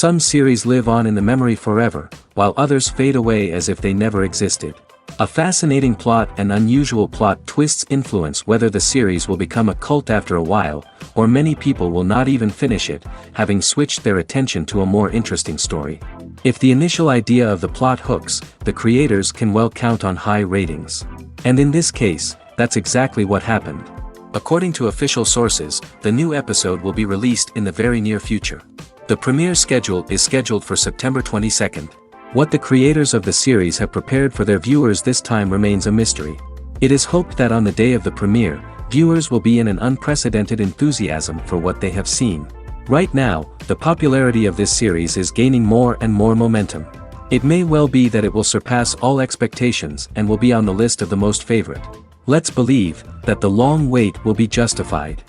Some series live on in the memory forever, while others fade away as if they never existed. A fascinating plot and unusual plot twists influence whether the series will become a cult after a while, or many people will not even finish it, having switched their attention to a more interesting story. If the initial idea of the plot hooks, the creators can well count on high ratings. And in this case, that's exactly what happened. According to official sources, the new episode will be released in the very near future. The premiere schedule is scheduled for September 22nd. What the creators of the series have prepared for their viewers this time remains a mystery. It is hoped that on the day of the premiere, viewers will be in an unprecedented enthusiasm for what they have seen. Right now, the popularity of this series is gaining more and more momentum. It may well be that it will surpass all expectations and will be on the list of the most favorite. Let's believe that the long wait will be justified.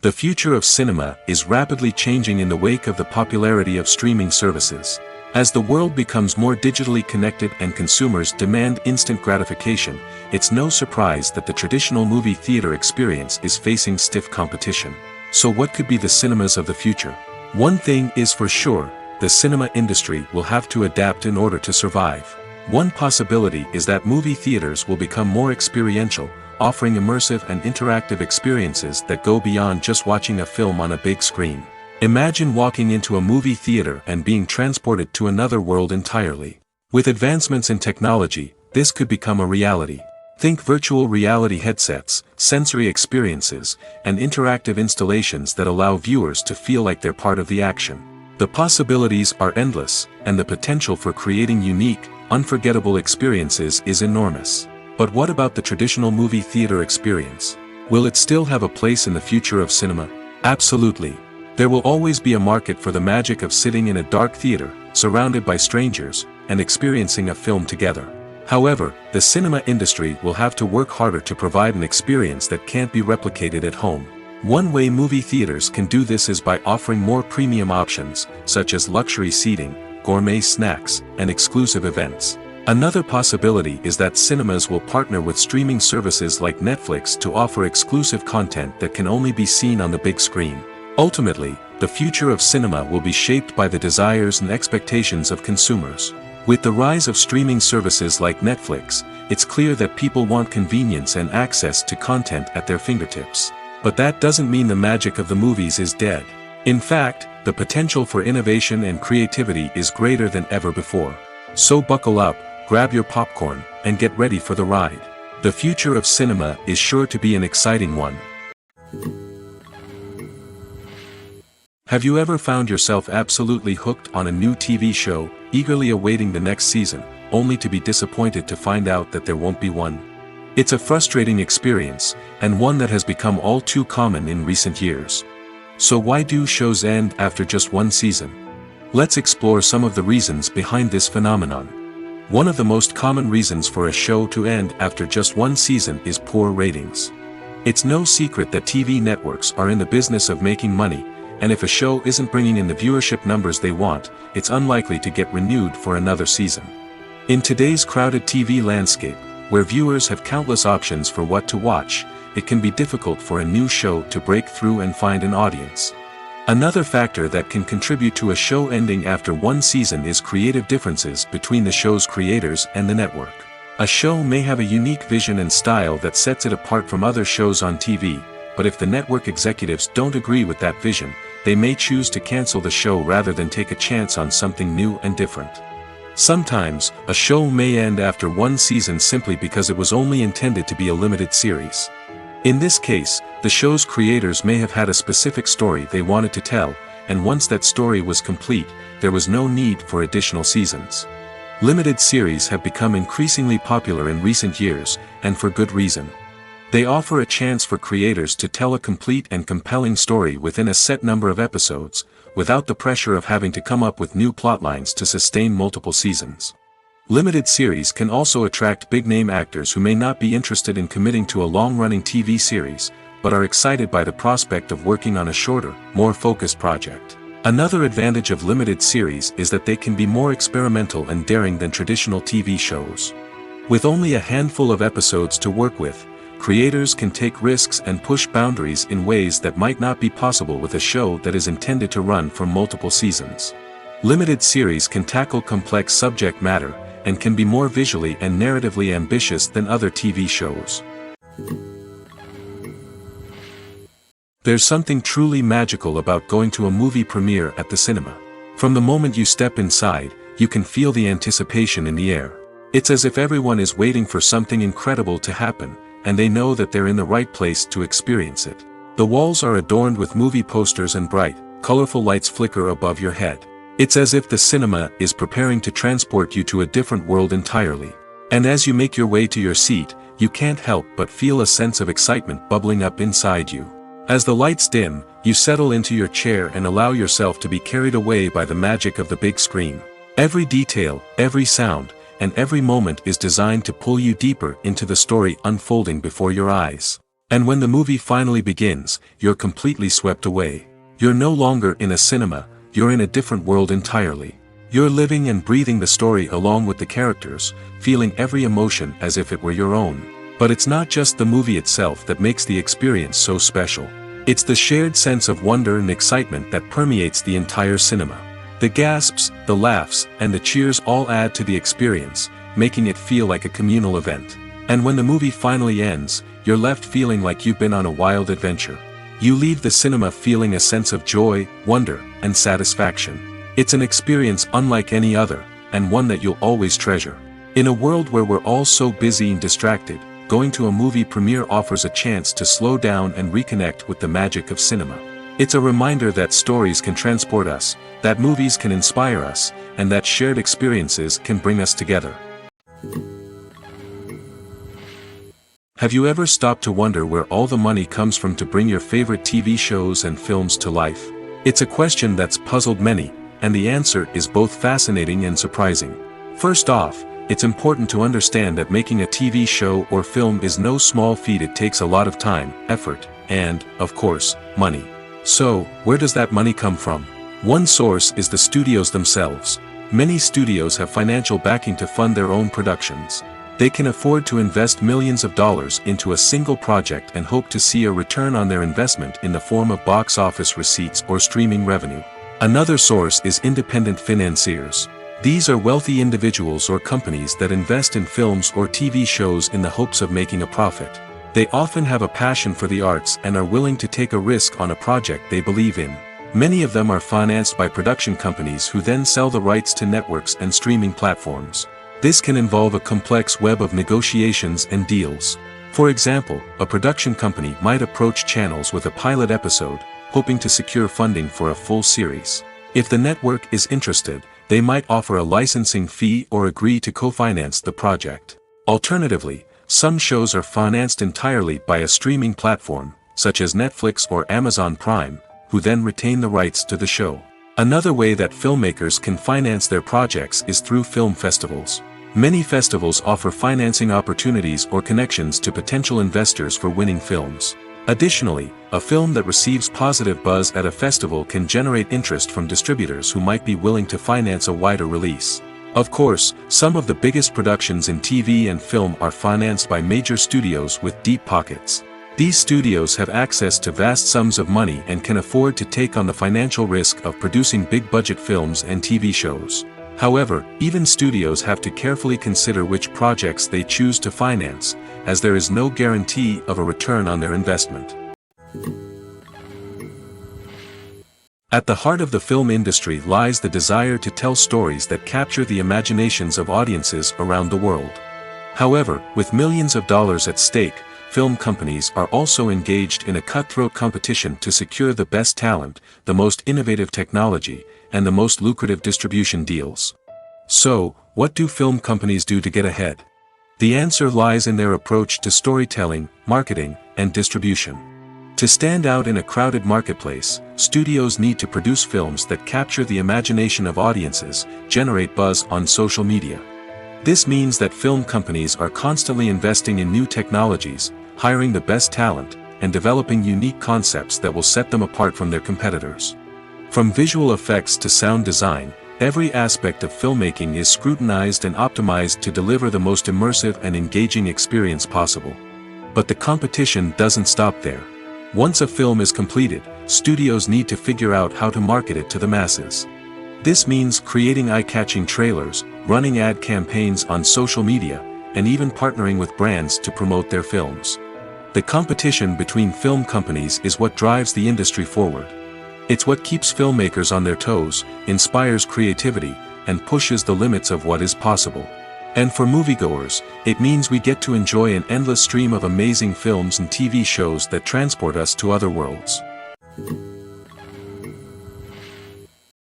The future of cinema is rapidly changing in the wake of the popularity of streaming services. As the world becomes more digitally connected and consumers demand instant gratification, it's no surprise that the traditional movie theater experience is facing stiff competition. So what could be the cinemas of the future? One thing is for sure, the cinema industry will have to adapt in order to survive. One possibility is that movie theaters will become more experiential, offering immersive and interactive experiences that go beyond just watching a film on a big screen. Imagine walking into a movie theater and being transported to another world entirely. With advancements in technology, this could become a reality. Think virtual reality headsets, sensory experiences, and interactive installations that allow viewers to feel like they're part of the action. The possibilities are endless, and the potential for creating unique, unforgettable experiences is enormous. But what about the traditional movie theater experience? Will it still have a place in the future of cinema? Absolutely. There will always be a market for the magic of sitting in a dark theater, surrounded by strangers, and experiencing a film together. However, the cinema industry will have to work harder to provide an experience that can't be replicated at home. One way movie theaters can do this is by offering more premium options, such as luxury seating, gourmet snacks, and exclusive events. Another possibility is that cinemas will partner with streaming services like Netflix to offer exclusive content that can only be seen on the big screen. Ultimately, the future of cinema will be shaped by the desires and expectations of consumers. With the rise of streaming services like Netflix, it's clear that people want convenience and access to content at their fingertips. But that doesn't mean the magic of the movies is dead. In fact, the potential for innovation and creativity is greater than ever before. So buckle up, grab your popcorn, and get ready for the ride. The future of cinema is sure to be an exciting one. Have you ever found yourself absolutely hooked on a new TV show, eagerly awaiting the next season, only to be disappointed to find out that there won't be one? It's a frustrating experience, and one that has become all too common in recent years. So why do shows end after just one season? Let's explore some of the reasons behind this phenomenon. One of the most common reasons for a show to end after just one season is poor ratings. It's no secret that TV networks are in the business of making money, and if a show isn't bringing in the viewership numbers they want, it's unlikely to get renewed for another season. In today's crowded TV landscape, where viewers have countless options for what to watch, it can be difficult for a new show to break through and find an audience. Another factor that can contribute to a show ending after one season is creative differences between the show's creators and the network. A show may have a unique vision and style that sets it apart from other shows on TV, but if the network executives don't agree with that vision, they may choose to cancel the show rather than take a chance on something new and different. Sometimes, a show may end after one season simply because it was only intended to be a limited series. In this case, the show's creators may have had a specific story they wanted to tell, and once that story was complete, there was no need for additional seasons. Limited series have become increasingly popular in recent years, and for good reason. They offer a chance for creators to tell a complete and compelling story within a set number of episodes, without the pressure of having to come up with new plotlines to sustain multiple seasons. Limited series can also attract big-name actors who may not be interested in committing to a long-running TV series, but are excited by the prospect of working on a shorter, more focused project. Another advantage of limited series is that they can be more experimental and daring than traditional TV shows. With only a handful of episodes to work with, creators can take risks and push boundaries in ways that might not be possible with a show that is intended to run for multiple seasons. Limited series can tackle complex subject matter, and can be more visually and narratively ambitious than other TV shows. There's something truly magical about going to a movie premiere at the cinema. From the moment you step inside, you can feel the anticipation in the air. It's as if everyone is waiting for something incredible to happen, and they know that they're in the right place to experience it. The walls are adorned with movie posters and bright, colorful lights flicker above your head. It's as if the cinema is preparing to transport you to a different world entirely. And as you make your way to your seat, you can't help but feel a sense of excitement bubbling up inside you. As the lights dim, you settle into your chair and allow yourself to be carried away by the magic of the big screen. Every detail, every sound, and every moment is designed to pull you deeper into the story unfolding before your eyes. And when the movie finally begins, you're completely swept away. You're no longer in a cinema, you're in a different world entirely. You're living and breathing the story along with the characters, feeling every emotion as if it were your own. But it's not just the movie itself that makes the experience so special. It's the shared sense of wonder and excitement that permeates the entire cinema. The gasps, the laughs, and the cheers all add to the experience, making it feel like a communal event. And when the movie finally ends, you're left feeling like you've been on a wild adventure. You leave the cinema feeling a sense of joy, wonder, and satisfaction. It's an experience unlike any other, and one that you'll always treasure. In a world where we're all so busy and distracted, going to a movie premiere offers a chance to slow down and reconnect with the magic of cinema. It's a reminder that stories can transport us, that movies can inspire us, and that shared experiences can bring us together. Have you ever stopped to wonder where all the money comes from to bring your favorite TV shows and films to life? It's a question that's puzzled many, and the answer is both fascinating and surprising. First off, it's important to understand that making a TV show or film is no small feat. It takes a lot of time, effort, and, of course, money. So, where does that money come from? One source is the studios themselves. Many studios have financial backing to fund their own productions. They can afford to invest millions of dollars into a single project and hope to see a return on their investment in the form of box office receipts or streaming revenue. Another source is independent financiers. These are wealthy individuals or companies that invest in films or TV shows in the hopes of making a profit. They often have a passion for the arts and are willing to take a risk on a project they believe in. Many of them are financed by production companies who then sell the rights to networks and streaming platforms. This can involve a complex web of negotiations and deals. For example, a production company might approach channels with a pilot episode, hoping to secure funding for a full series. If the network is interested, they might offer a licensing fee or agree to co-finance the project. Alternatively, some shows are financed entirely by a streaming platform, such as Netflix or Amazon Prime, who then retain the rights to the show. Another way that filmmakers can finance their projects is through film festivals. Many festivals offer financing opportunities or connections to potential investors for winning films. Additionally, a film that receives positive buzz at a festival can generate interest from distributors who might be willing to finance a wider release. Of course, some of the biggest productions in TV and film are financed by major studios with deep pockets. These studios have access to vast sums of money and can afford to take on the financial risk of producing big-budget films and TV shows. However, even studios have to carefully consider which projects they choose to finance, as there is no guarantee of a return on their investment. At the heart of the film industry lies the desire to tell stories that capture the imaginations of audiences around the world. However, with millions of dollars at stake, film companies are also engaged in a cutthroat competition to secure the best talent, the most innovative technology, and the most lucrative distribution deals. So, what do film companies do to get ahead? The answer lies in their approach to storytelling, marketing, and distribution. To stand out in a crowded marketplace, studios need to produce films that capture the imagination of audiences, generate buzz on social media. This means that film companies are constantly investing in new technologies, hiring the best talent, and developing unique concepts that will set them apart from their competitors. From visual effects to sound design, every aspect of filmmaking is scrutinized and optimized to deliver the most immersive and engaging experience possible. But the competition doesn't stop there. Once a film is completed, studios need to figure out how to market it to the masses. This means creating eye-catching trailers, running ad campaigns on social media, and even partnering with brands to promote their films. The competition between film companies is what drives the industry forward. It's what keeps filmmakers on their toes, inspires creativity, and pushes the limits of what is possible. And for moviegoers, it means we get to enjoy an endless stream of amazing films and TV shows that transport us to other worlds.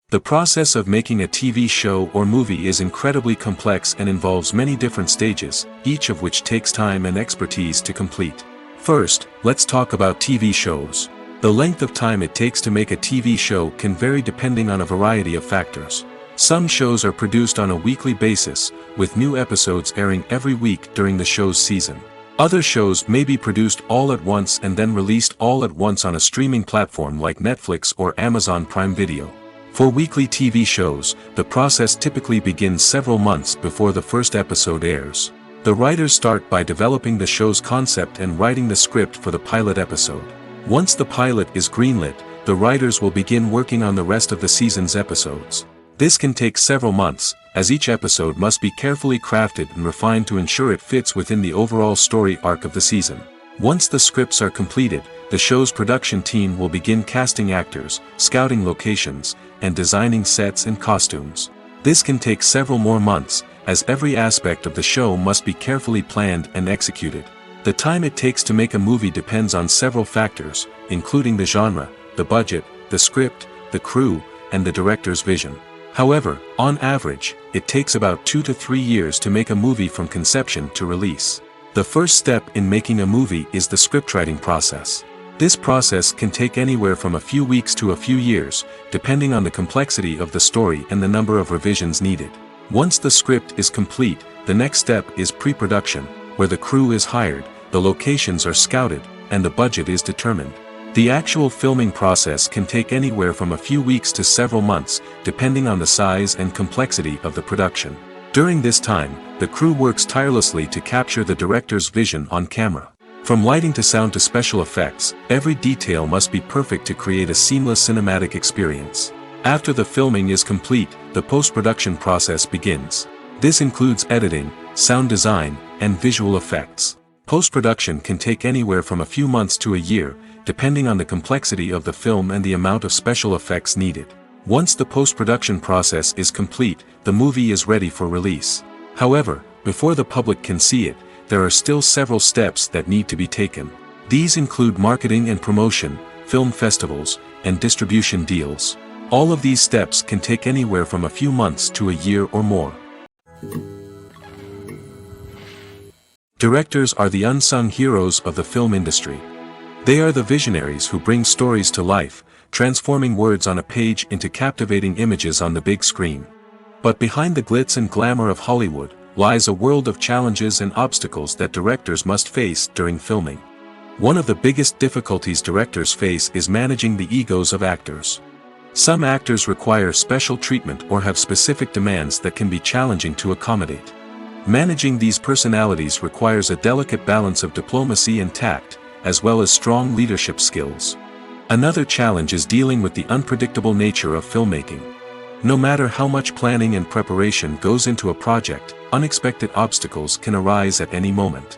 The process of making a TV show or movie is incredibly complex and involves many different stages, each of which takes time and expertise to complete. First, let's talk about TV shows. The length of time it takes to make a TV show can vary depending on a variety of factors. Some shows are produced on a weekly basis, with new episodes airing every week during the show's season. Other shows may be produced all at once and then released all at once on a streaming platform like Netflix or Amazon Prime Video. For weekly TV shows, the process typically begins several months before the first episode airs. The writers start by developing the show's concept and writing the script for the pilot episode. Once the pilot is greenlit, the writers will begin working on the rest of the season's episodes. This can take several months, as each episode must be carefully crafted and refined to ensure it fits within the overall story arc of the season. Once the scripts are completed, the show's production team will begin casting actors, scouting locations, and designing sets and costumes. This can take several more months, as every aspect of the show must be carefully planned and executed. The time it takes to make a movie depends on several factors, including the genre, the budget, the script, the crew, and the director's vision. However, on average, it takes about 2 to 3 years to make a movie from conception to release. The first step in making a movie is the scriptwriting process. This process can take anywhere from a few weeks to a few years, depending on the complexity of the story and the number of revisions needed. Once the script is complete, the next step is pre-production, where the crew is hired, the locations are scouted, and the budget is determined. The actual filming process can take anywhere from a few weeks to several months, depending on the size and complexity of the production. During this time, the crew works tirelessly to capture the director's vision on camera. From lighting to sound to special effects, every detail must be perfect to create a seamless cinematic experience. After the filming is complete, the post-production process begins. This includes editing, sound design, and visual effects. Post-production can take anywhere from a few months to a year, depending on the complexity of the film and the amount of special effects needed. Once the post-production process is complete, the movie is ready for release. However, before the public can see it, there are still several steps that need to be taken. These include marketing and promotion, film festivals, and distribution deals. All of these steps can take anywhere from a few months to a year or more. Directors are the unsung heroes of the film industry. They are the visionaries who bring stories to life, transforming words on a page into captivating images on the big screen. But behind the glitz and glamour of Hollywood, lies a world of challenges and obstacles that directors must face during filming. One of the biggest difficulties directors face is managing the egos of actors. Some actors require special treatment or have specific demands that can be challenging to accommodate. Managing these personalities requires a delicate balance of diplomacy and tact, as well as strong leadership skills. Another challenge is dealing with the unpredictable nature of filmmaking. No matter how much planning and preparation goes into a project, unexpected obstacles can arise at any moment.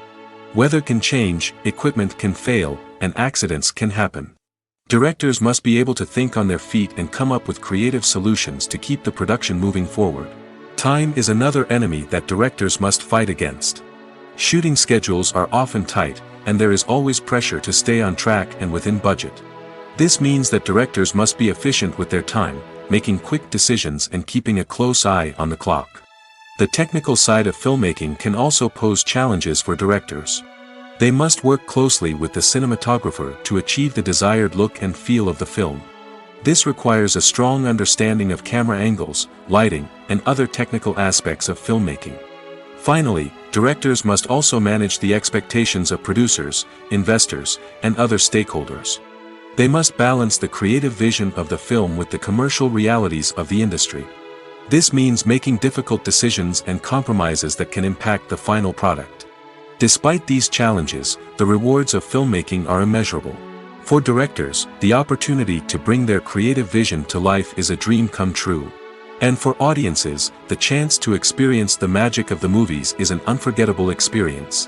Weather can change, equipment can fail, and accidents can happen. Directors must be able to think on their feet and come up with creative solutions to keep the production moving forward. Time is another enemy that directors must fight against. Shooting schedules are often tight, and there is always pressure to stay on track and within budget. This means that directors must be efficient with their time, making quick decisions and keeping a close eye on the clock. The technical side of filmmaking can also pose challenges for directors. They must work closely with the cinematographer to achieve the desired look and feel of the film. This requires a strong understanding of camera angles, lighting, and other technical aspects of filmmaking. Finally, directors must also manage the expectations of producers, investors, and other stakeholders. They must balance the creative vision of the film with the commercial realities of the industry. This means making difficult decisions and compromises that can impact the final product. Despite these challenges, the rewards of filmmaking are immeasurable. For directors, the opportunity to bring their creative vision to life is a dream come true. And for audiences, the chance to experience the magic of the movies is an unforgettable experience.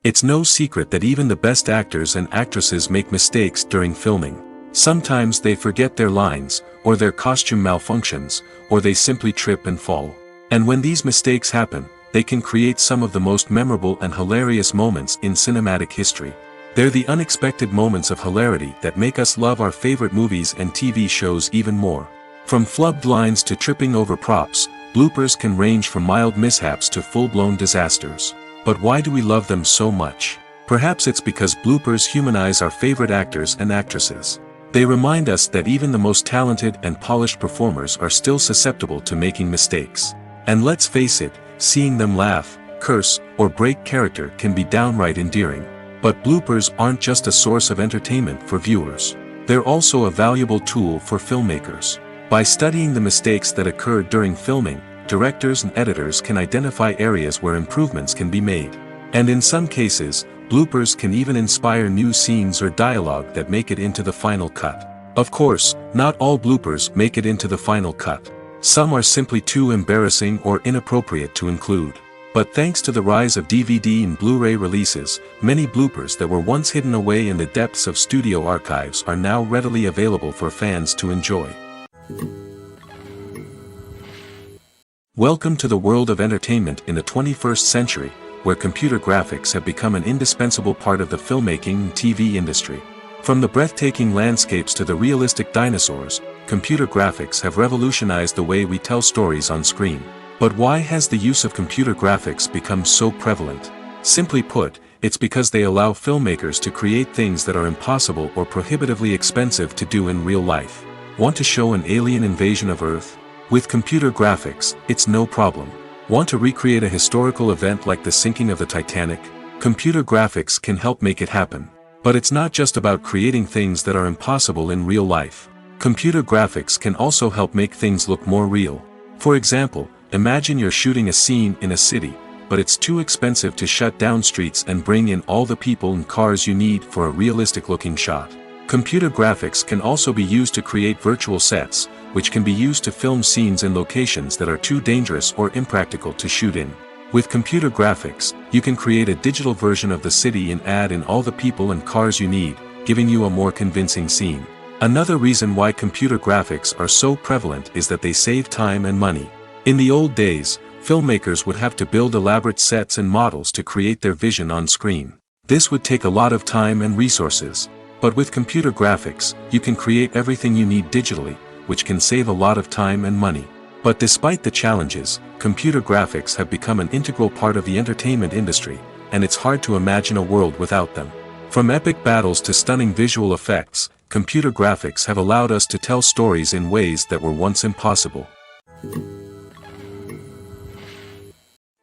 It's no secret that even the best actors and actresses make mistakes during filming. Sometimes they forget their lines, or their costume malfunctions, or they simply trip and fall. And when these mistakes happen, they can create some of the most memorable and hilarious moments in cinematic history. They're the unexpected moments of hilarity that make us love our favorite movies and TV shows even more. From flubbed lines to tripping over props, bloopers can range from mild mishaps to full-blown disasters. But why do we love them so much? Perhaps it's because bloopers humanize our favorite actors and actresses. They remind us that even the most talented and polished performers are still susceptible to making mistakes. And let's face it, seeing them laugh, curse, or break character can be downright endearing. But bloopers aren't just a source of entertainment for viewers. They're also a valuable tool for filmmakers. By studying the mistakes that occurred during filming, directors and editors can identify areas where improvements can be made. And in some cases, bloopers can even inspire new scenes or dialogue that make it into the final cut. Of course, not all bloopers make it into the final cut. Some are simply too embarrassing or inappropriate to include. But thanks to the rise of DVD and Blu-ray releases, many bloopers that were once hidden away in the depths of studio archives are now readily available for fans to enjoy. Welcome to the world of entertainment in the 21st century, where computer graphics have become an indispensable part of the filmmaking and TV industry. From the breathtaking landscapes to the realistic dinosaurs, computer graphics have revolutionized the way we tell stories on screen. But why has the use of computer graphics become so prevalent? Simply put, it's because they allow filmmakers to create things that are impossible or prohibitively expensive to do in real life. Want to show an alien invasion of Earth? With computer graphics, it's no problem. Want to recreate a historical event like the sinking of the Titanic? Computer graphics can help make it happen. But it's not just about creating things that are impossible in real life. Computer graphics can also help make things look more real. For example, imagine you're shooting a scene in a city, but it's too expensive to shut down streets and bring in all the people and cars you need for a realistic-looking shot. Computer graphics can also be used to create virtual sets, which can be used to film scenes in locations that are too dangerous or impractical to shoot in. With computer graphics, you can create a digital version of the city and add in all the people and cars you need, giving you a more convincing scene. Another reason why computer graphics are so prevalent is that they save time and money. In the old days, filmmakers would have to build elaborate sets and models to create their vision on screen. This would take a lot of time and resources. But with computer graphics, you can create everything you need digitally, which can save a lot of time and money. But despite the challenges, computer graphics have become an integral part of the entertainment industry, and it's hard to imagine a world without them. From epic battles to stunning visual effects, computer graphics have allowed us to tell stories in ways that were once impossible.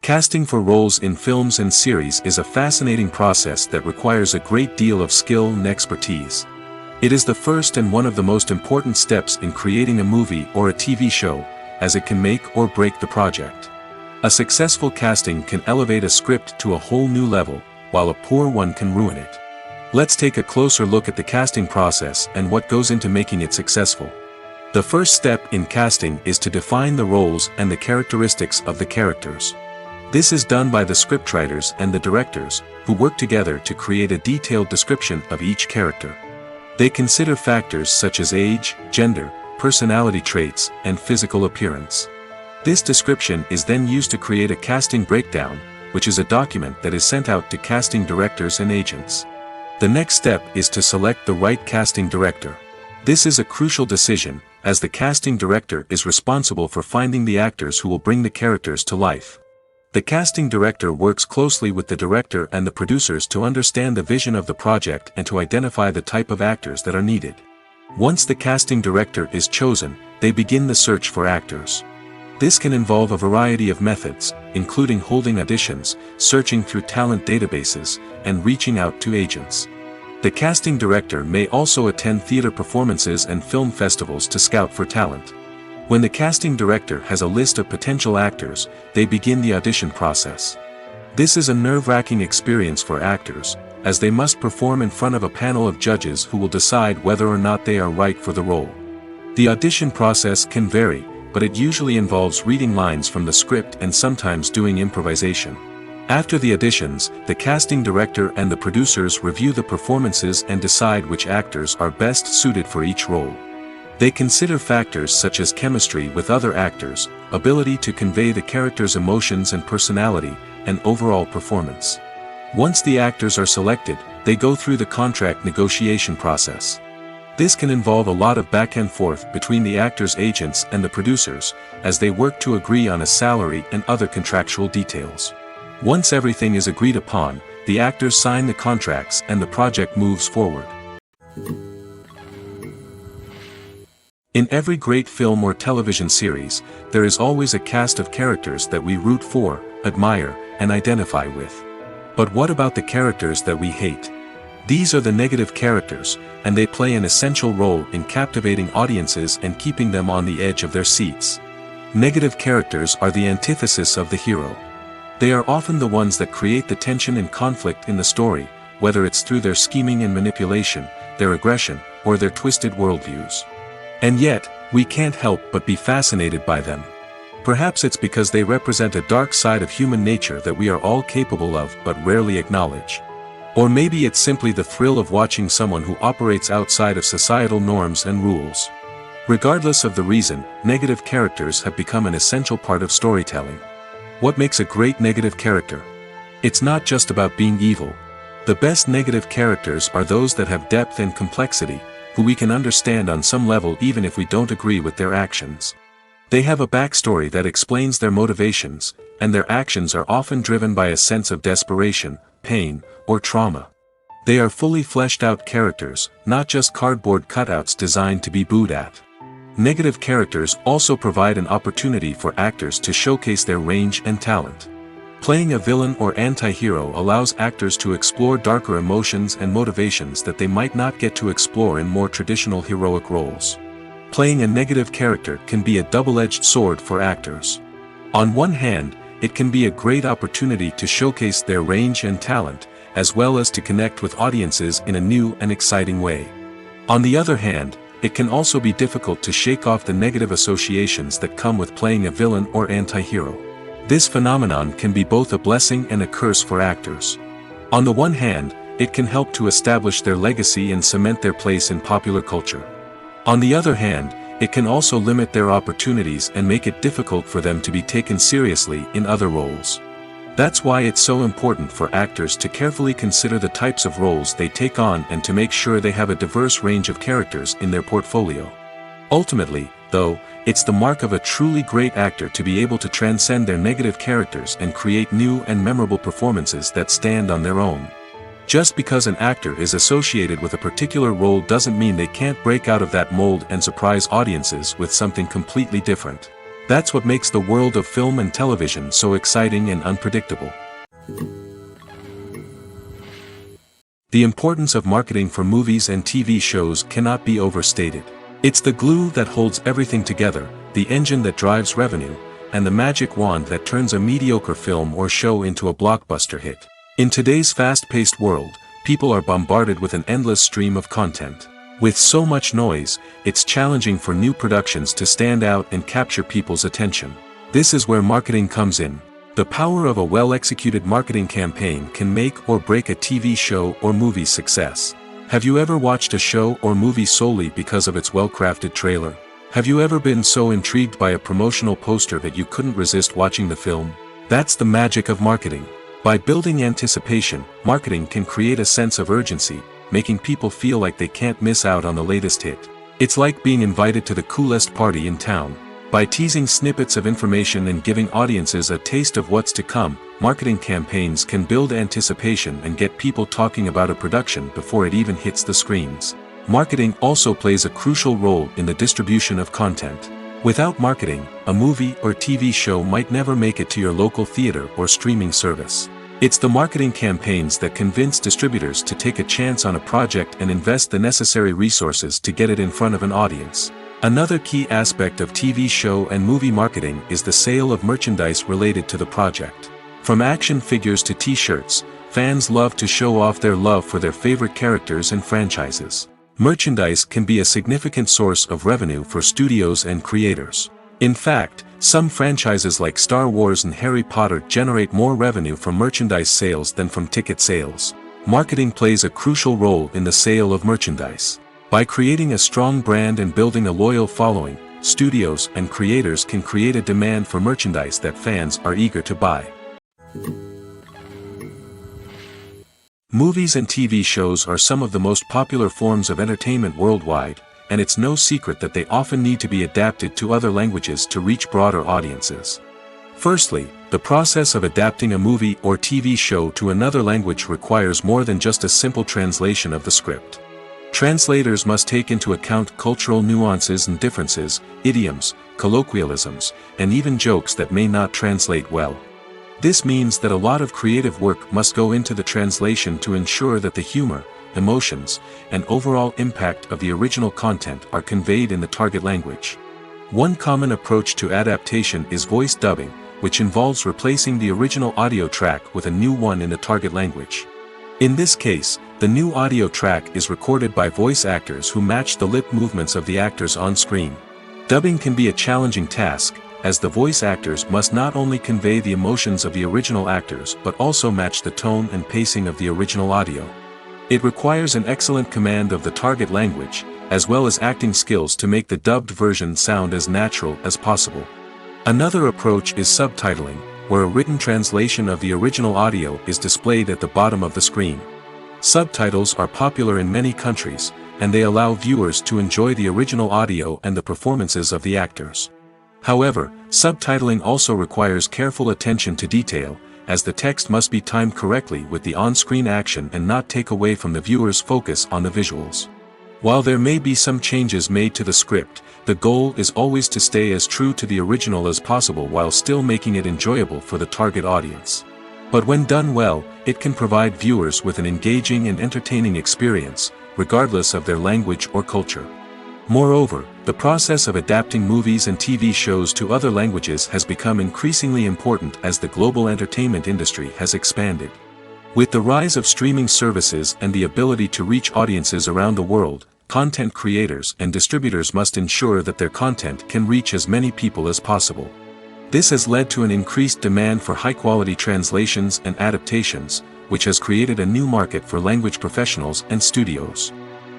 Casting for roles in films and series is a fascinating process that requires a great deal of skill and expertise. It is the first and one of the most important steps in creating a movie or a TV show, as it can make or break the project. A successful casting can elevate a script to a whole new level, while a poor one can ruin it. Let's take a closer look at the casting process and what goes into making it successful. The first step in casting is to define the roles and the characteristics of the characters. This is done by the scriptwriters and the directors, who work together to create a detailed description of each character. They consider factors such as age, gender, personality traits, and physical appearance. This description is then used to create a casting breakdown, which is a document that is sent out to casting directors and agents. The next step is to select the right casting director. This is a crucial decision, as the casting director is responsible for finding the actors who will bring the characters to life. The casting director works closely with the director and the producers to understand the vision of the project and to identify the type of actors that are needed. Once the casting director is chosen, they begin the search for actors. This can involve a variety of methods, including holding auditions, searching through talent databases, and reaching out to agents. The casting director may also attend theater performances and film festivals to scout for talent. When the casting director has a list of potential actors, they begin the audition process. This is a nerve-wracking experience for actors, as they must perform in front of a panel of judges who will decide whether or not they are right for the role. The audition process can vary, but it usually involves reading lines from the script and sometimes doing improvisation. After the auditions, the casting director and the producers review the performances and decide which actors are best suited for each role. They consider factors such as chemistry with other actors, ability to convey the character's emotions and personality, and overall performance. Once the actors are selected, they go through the contract negotiation process. This can involve a lot of back and forth between the actors' agents and the producers, as they work to agree on a salary and other contractual details. Once everything is agreed upon, the actors sign the contracts and the project moves forward. In every great film or television series, there is always a cast of characters that we root for, admire, and identify with. But what about the characters that we hate? These are the negative characters, and they play an essential role in captivating audiences and keeping them on the edge of their seats. Negative characters are the antithesis of the hero. They are often the ones that create the tension and conflict in the story, whether it's through their scheming and manipulation, their aggression, or their twisted worldviews. And yet, we can't help but be fascinated by them. Perhaps it's because they represent a dark side of human nature that we are all capable of but rarely acknowledge. Or maybe it's simply the thrill of watching someone who operates outside of societal norms and rules. Regardless of the reason, negative characters have become an essential part of storytelling. What makes a great negative character? It's not just about being evil. The best negative characters are those that have depth and complexity, who we can understand on some level even if we don't agree with their actions. They have a backstory that explains their motivations, and their actions are often driven by a sense of desperation, pain, or trauma. They are fully fleshed out characters, not just cardboard cutouts designed to be booed at. Negative characters also provide an opportunity for actors to showcase their range and talent. Playing a villain or anti-hero allows actors to explore darker emotions and motivations that they might not get to explore in more traditional heroic roles. Playing a negative character can be a double-edged sword for actors. On one hand, it can be a great opportunity to showcase their range and talent, as well as to connect with audiences in a new and exciting way. On the other hand, it can also be difficult to shake off the negative associations that come with playing a villain or anti-hero. This phenomenon can be both a blessing and a curse for actors. On the one hand, it can help to establish their legacy and cement their place in popular culture. On the other hand, it can also limit their opportunities and make it difficult for them to be taken seriously in other roles. That's why it's so important for actors to carefully consider the types of roles they take on and to make sure they have a diverse range of characters in their portfolio. Ultimately, though, it's the mark of a truly great actor to be able to transcend their negative characters and create new and memorable performances that stand on their own. Just because an actor is associated with a particular role doesn't mean they can't break out of that mold and surprise audiences with something completely different. That's what makes the world of film and television so exciting and unpredictable. The importance of marketing for movies and TV shows cannot be overstated. It's the glue that holds everything together, the engine that drives revenue, and the magic wand that turns a mediocre film or show into a blockbuster hit. In today's fast-paced world, people are bombarded with an endless stream of content. With so much noise, it's challenging for new productions to stand out and capture people's attention. This is where marketing comes in. The power of a well-executed marketing campaign can make or break a TV show or movie's success. Have you ever watched a show or movie solely because of its well-crafted trailer? Have you ever been so intrigued by a promotional poster that you couldn't resist watching the film? That's the magic of marketing. By building anticipation, marketing can create a sense of urgency, making people feel like they can't miss out on the latest hit. It's like being invited to the coolest party in town. By teasing snippets of information and giving audiences a taste of what's to come, marketing campaigns can build anticipation and get people talking about a production before it even hits the screens. Marketing also plays a crucial role in the distribution of content. Without marketing, a movie or TV show might never make it to your local theater or streaming service. It's the marketing campaigns that convince distributors to take a chance on a project and invest the necessary resources to get it in front of an audience. Another key aspect of TV show and movie marketing is the sale of merchandise related to the project. From action figures to t-shirts, fans love to show off their love for their favorite characters and franchises. Merchandise can be a significant source of revenue for studios and creators. In fact, some franchises like Star Wars and Harry Potter generate more revenue from merchandise sales than from ticket sales. Marketing plays a crucial role in the sale of merchandise. By creating a strong brand and building a loyal following, studios and creators can create a demand for merchandise that fans are eager to buy. Movies and TV shows are some of the most popular forms of entertainment worldwide, and it's no secret that they often need to be adapted to other languages to reach broader audiences. Firstly, the process of adapting a movie or TV show to another language requires more than just a simple translation of the script. Translators must take into account cultural nuances and differences, idioms, colloquialisms, and even jokes that may not translate well. This means that a lot of creative work must go into the translation to ensure that the humor, emotions, and overall impact of the original content are conveyed in the target language. One common approach to adaptation is voice dubbing, which involves replacing the original audio track with a new one in the target language. In this case, the new audio track is recorded by voice actors who match the lip movements of the actors on screen. Dubbing can be a challenging task, as the voice actors must not only convey the emotions of the original actors but also match the tone and pacing of the original audio. It requires an excellent command of the target language, as well as acting skills to make the dubbed version sound as natural as possible. Another approach is subtitling, where a written translation of the original audio is displayed at the bottom of the screen. Subtitles are popular in many countries, and they allow viewers to enjoy the original audio and the performances of the actors. However, subtitling also requires careful attention to detail, as the text must be timed correctly with the on-screen action and not take away from the viewer's focus on the visuals. While there may be some changes made to the script, the goal is always to stay as true to the original as possible while still making it enjoyable for the target audience. But when done well, it can provide viewers with an engaging and entertaining experience, regardless of their language or culture. Moreover, the process of adapting movies and TV shows to other languages has become increasingly important as the global entertainment industry has expanded. With the rise of streaming services and the ability to reach audiences around the world, content creators and distributors must ensure that their content can reach as many people as possible. This has led to an increased demand for high-quality translations and adaptations, which has created a new market for language professionals and studios.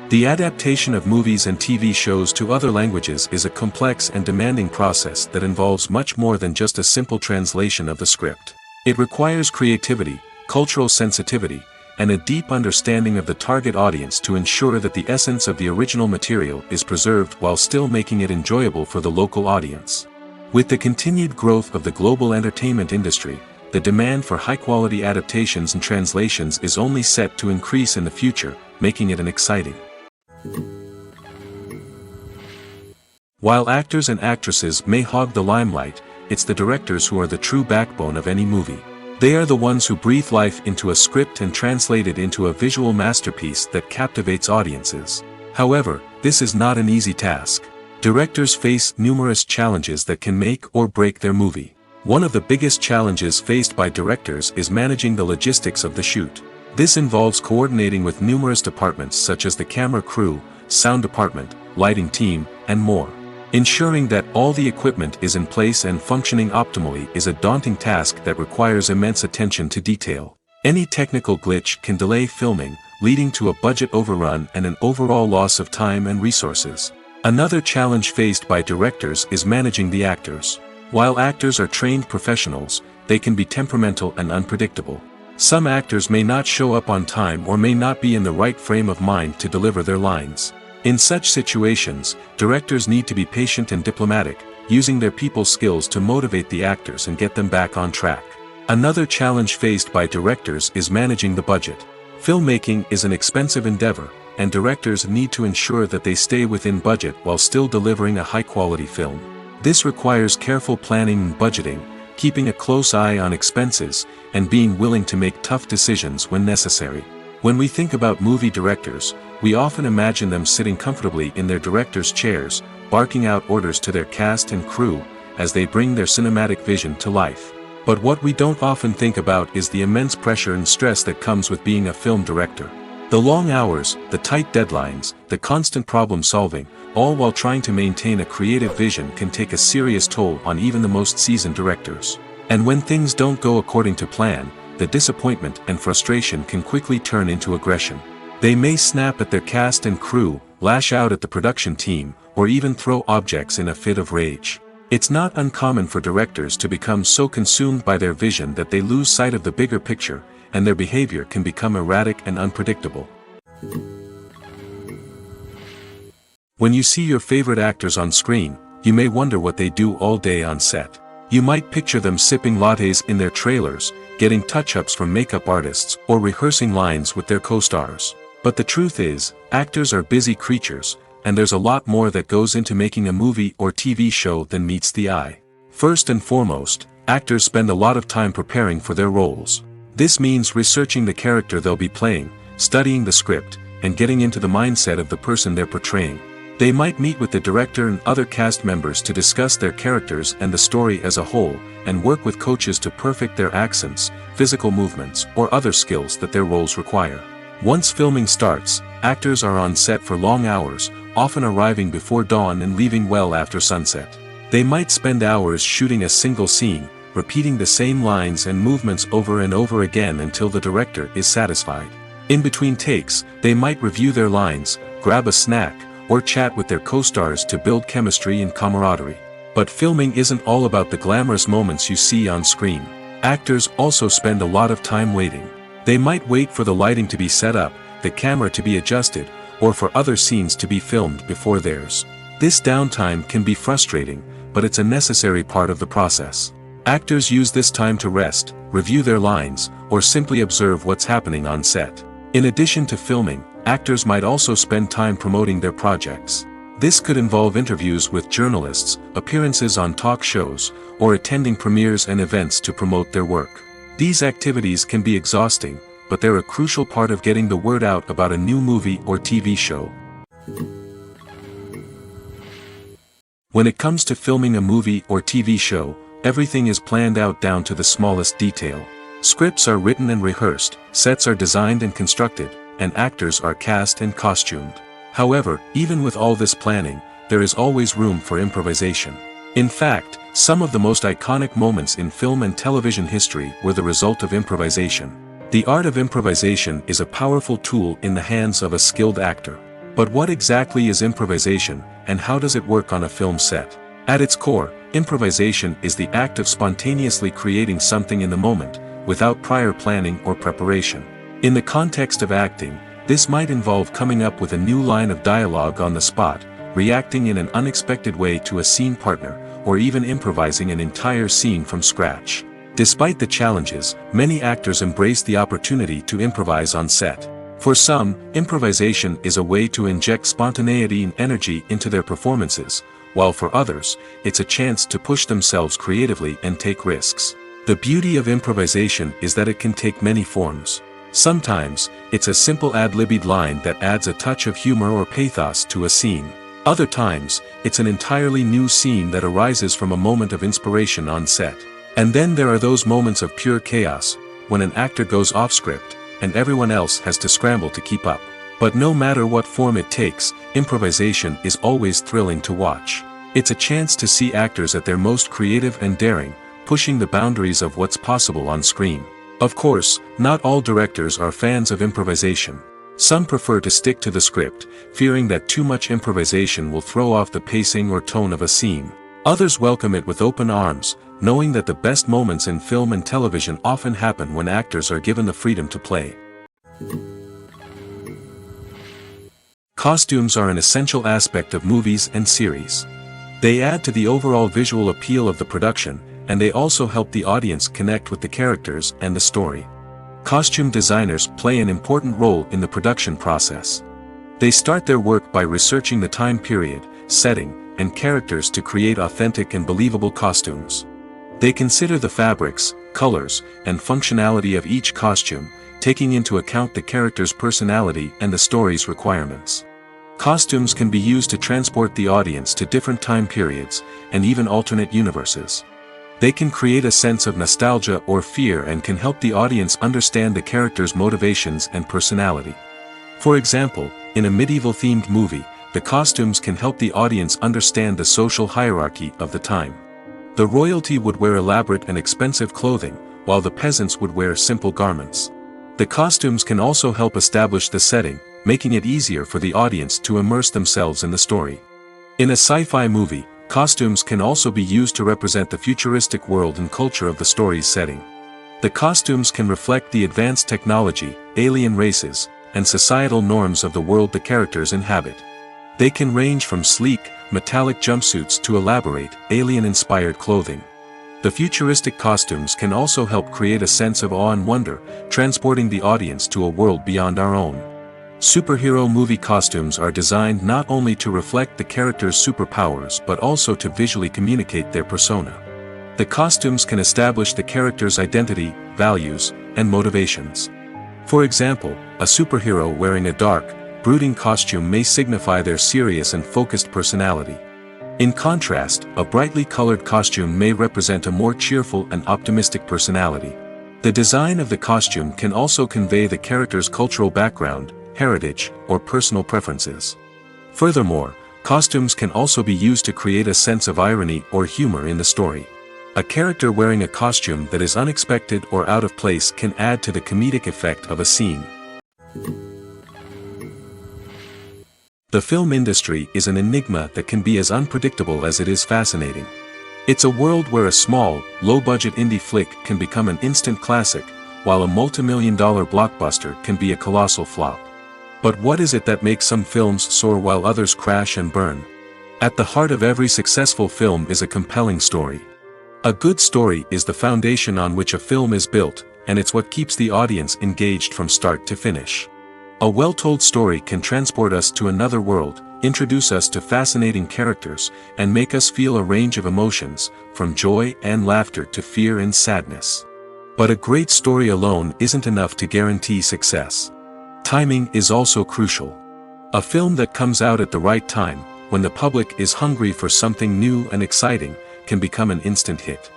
The adaptation of movies and TV shows to other languages is a complex and demanding process that involves much more than just a simple translation of the script. It requires creativity, cultural sensitivity, and a deep understanding of the target audience to ensure that the essence of the original material is preserved while still making it enjoyable for the local audience. With the continued growth of the global entertainment industry, the demand for high-quality adaptations and translations is only set to increase in the future, making it an exciting. While actors and actresses may hog the limelight, it's the directors who are the true backbone of any movie. They are the ones who breathe life into a script and translate it into a visual masterpiece that captivates audiences. However, this is not an easy task. Directors face numerous challenges that can make or break their movie. One of the biggest challenges faced by directors is managing the logistics of the shoot. This involves coordinating with numerous departments such as the camera crew, sound department, lighting team, and more. Ensuring that all the equipment is in place and functioning optimally is a daunting task that requires immense attention to detail. Any technical glitch can delay filming, leading to a budget overrun and an overall loss of time and resources. Another challenge faced by directors is managing the actors. While actors are trained professionals, they can be temperamental and unpredictable. Some actors may not show up on time or may not be in the right frame of mind to deliver their lines. In such situations, directors need to be patient and diplomatic, using their people skills to motivate the actors and get them back on track. Another challenge faced by directors is managing the budget. Filmmaking is an expensive endeavor, and directors need to ensure that they stay within budget while still delivering a high-quality film. This requires careful planning and budgeting, keeping a close eye on expenses, and being willing to make tough decisions when necessary. When we think about movie directors, we often imagine them sitting comfortably in their director's chairs, barking out orders to their cast and crew, as they bring their cinematic vision to life. But what we don't often think about is the immense pressure and stress that comes with being a film director. The long hours, the tight deadlines, the constant problem solving, all while trying to maintain a creative vision can take a serious toll on even the most seasoned directors. And when things don't go according to plan, the disappointment and frustration can quickly turn into aggression. They may snap at their cast and crew, lash out at the production team, or even throw objects in a fit of rage. It's not uncommon for directors to become so consumed by their vision that they lose sight of the bigger picture, and their behavior can become erratic and unpredictable. When you see your favorite actors on screen, you may wonder what they do all day on set. You might picture them sipping lattes in their trailers, getting touch-ups from makeup artists, or rehearsing lines with their co-stars. But the truth is, actors are busy creatures, and there's a lot more that goes into making a movie or TV show than meets the eye. First and foremost, actors spend a lot of time preparing for their roles. This means researching the character they'll be playing, studying the script, and getting into the mindset of the person they're portraying. They might meet with the director and other cast members to discuss their characters and the story as a whole, and work with coaches to perfect their accents, physical movements, or other skills that their roles require. Once filming starts, actors are on set for long hours, often arriving before dawn and leaving well after sunset. They might spend hours shooting a single scene, repeating the same lines and movements over and over again until the director is satisfied. In between takes, they might review their lines, grab a snack, or chat with their co-stars to build chemistry and camaraderie. But filming isn't all about the glamorous moments you see on screen. Actors also spend a lot of time waiting. They might wait for the lighting to be set up, the camera to be adjusted, or for other scenes to be filmed before theirs. This downtime can be frustrating, but it's a necessary part of the process. Actors use this time to rest, review their lines, or simply observe what's happening on set. In addition to filming, actors might also spend time promoting their projects. This could involve interviews with journalists, appearances on talk shows, or attending premieres and events to promote their work. These activities can be exhausting, but they're a crucial part of getting the word out about a new movie or TV show. When it comes to filming a movie or TV show, everything is planned out down to the smallest detail. Scripts are written and rehearsed, sets are designed and constructed, and actors are cast and costumed. However, even with all this planning, there is always room for improvisation. In fact, some of the most iconic moments in film and television history were the result of improvisation. The art of improvisation is a powerful tool in the hands of a skilled actor. But what exactly is improvisation, and how does it work on a film set? At its core, improvisation is the act of spontaneously creating something in the moment, without prior planning or preparation. In the context of acting, this might involve coming up with a new line of dialogue on the spot, reacting in an unexpected way to a scene partner, or even improvising an entire scene from scratch. Despite the challenges, many actors embrace the opportunity to improvise on set. For some, improvisation is a way to inject spontaneity and energy into their performances, while for others, it's a chance to push themselves creatively and take risks. The beauty of improvisation is that it can take many forms. Sometimes, it's a simple ad-libbed line that adds a touch of humor or pathos to a scene. Other times, it's an entirely new scene that arises from a moment of inspiration on set. And then there are those moments of pure chaos, when an actor goes off script, and everyone else has to scramble to keep up. But no matter what form it takes, improvisation is always thrilling to watch. It's a chance to see actors at their most creative and daring, pushing the boundaries of what's possible on screen. Of course, not all directors are fans of improvisation. Some prefer to stick to the script, fearing that too much improvisation will throw off the pacing or tone of a scene. Others welcome it with open arms, knowing that the best moments in film and television often happen when actors are given the freedom to play. Costumes are an essential aspect of movies and series. They add to the overall visual appeal of the production, and they also help the audience connect with the characters and the story. Costume designers play an important role in the production process. They start their work by researching the time period, setting, and characters to create authentic and believable costumes. They consider the fabrics, colors, and functionality of each costume, taking into account the character's personality and the story's requirements. Costumes can be used to transport the audience to different time periods, and even alternate universes. They can create a sense of nostalgia or fear and can help the audience understand the character's motivations and personality. For example, in a medieval-themed movie, the costumes can help the audience understand the social hierarchy of the time. The royalty would wear elaborate and expensive clothing, while the peasants would wear simple garments. The costumes can also help establish the setting, making it easier for the audience to immerse themselves in the story. In a sci-fi movie, costumes can also be used to represent the futuristic world and culture of the story's setting. The costumes can reflect the advanced technology, alien races, and societal norms of the world the characters inhabit. They can range from sleek, metallic jumpsuits to elaborate, alien-inspired clothing. The futuristic costumes can also help create a sense of awe and wonder, transporting the audience to a world beyond our own. Superhero movie costumes are designed not only to reflect the character's superpowers but also to visually communicate their persona. The costumes can establish the character's identity, values, and motivations. For example, a superhero wearing a dark, brooding costume may signify their serious and focused personality. In contrast, a brightly colored costume may represent a more cheerful and optimistic personality. The design of the costume can also convey the character's cultural background, heritage, or personal preferences. Furthermore, costumes can also be used to create a sense of irony or humor in the story. A character wearing a costume that is unexpected or out of place can add to the comedic effect of a scene. The film industry is an enigma that can be as unpredictable as it is fascinating. It's a world where a small, low-budget indie flick can become an instant classic, while a multi-million-dollar blockbuster can be a colossal flop. But what is it that makes some films soar while others crash and burn? At the heart of every successful film is a compelling story. A good story is the foundation on which a film is built, and it's what keeps the audience engaged from start to finish. A well-told story can transport us to another world, introduce us to fascinating characters, and make us feel a range of emotions, from joy and laughter to fear and sadness. But a great story alone isn't enough to guarantee success. Timing is also crucial. A film that comes out at the right time, when the public is hungry for something new and exciting, can become an instant hit.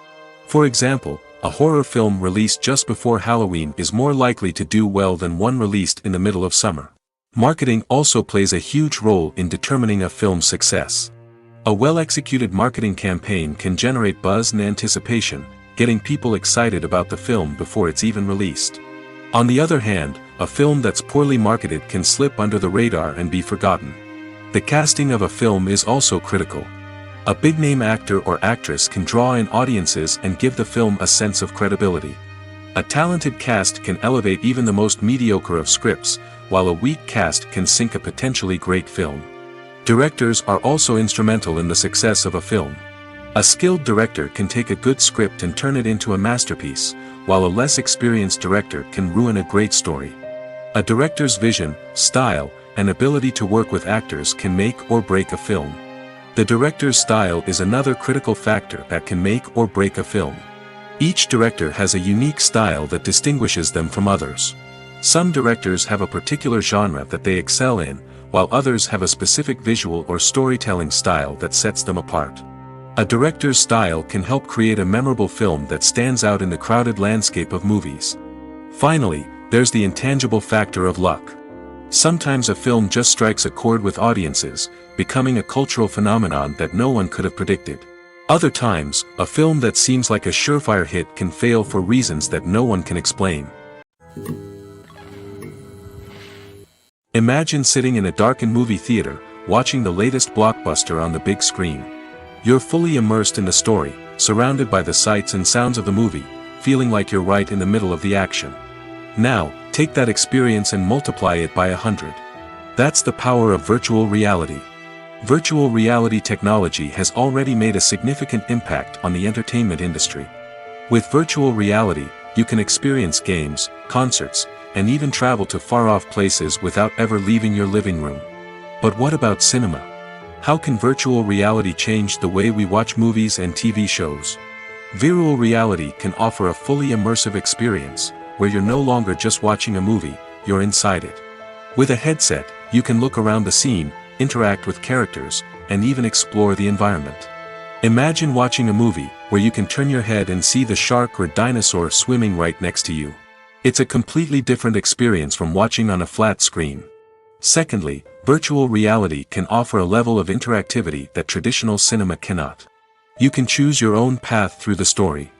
For example, a horror film released just before Halloween is more likely to do well than one released in the middle of summer. Marketing also plays a huge role in determining a film's success. A well-executed marketing campaign can generate buzz and anticipation, getting people excited about the film before it's even released. On the other hand, a film that's poorly marketed can slip under the radar and be forgotten. The casting of a film is also critical. A big-name actor or actress can draw in audiences and give the film a sense of credibility. A talented cast can elevate even the most mediocre of scripts, while a weak cast can sink a potentially great film. Directors are also instrumental in the success of a film. A skilled director can take a good script and turn it into a masterpiece, while a less experienced director can ruin a great story. A director's vision, style, and ability to work with actors can make or break a film. The director's style is another critical factor that can make or break a film. Each director has a unique style that distinguishes them from others. Some directors have a particular genre that they excel in, while others have a specific visual or storytelling style that sets them apart. A director's style can help create a memorable film that stands out in the crowded landscape of movies. Finally, there's the intangible factor of luck. Sometimes a film just strikes a chord with audiences, becoming a cultural phenomenon that no one could have predicted. Other times, a film that seems like a surefire hit can fail for reasons that no one can explain. Imagine sitting in a darkened movie theater, watching the latest blockbuster on the big screen. You're fully immersed in the story, surrounded by the sights and sounds of the movie, feeling like you're right in the middle of the action. Now, take that experience and multiply it by 100. That's the power of virtual reality. Virtual reality technology has already made a significant impact on the entertainment industry. With virtual reality, you can experience games, concerts, and even travel to far-off places without ever leaving your living room. But what about cinema? How can virtual reality change the way we watch movies and TV shows? Virtual reality can offer a fully immersive experience, where you're no longer just watching a movie, you're inside it. With a headset, you can look around the scene, interact with characters, and even explore the environment. Imagine watching a movie where you can turn your head and see the shark or dinosaur swimming right next to you. It's a completely different experience from watching on a flat screen. Secondly, virtual reality can offer a level of interactivity that traditional cinema cannot. You can choose your own path through the story.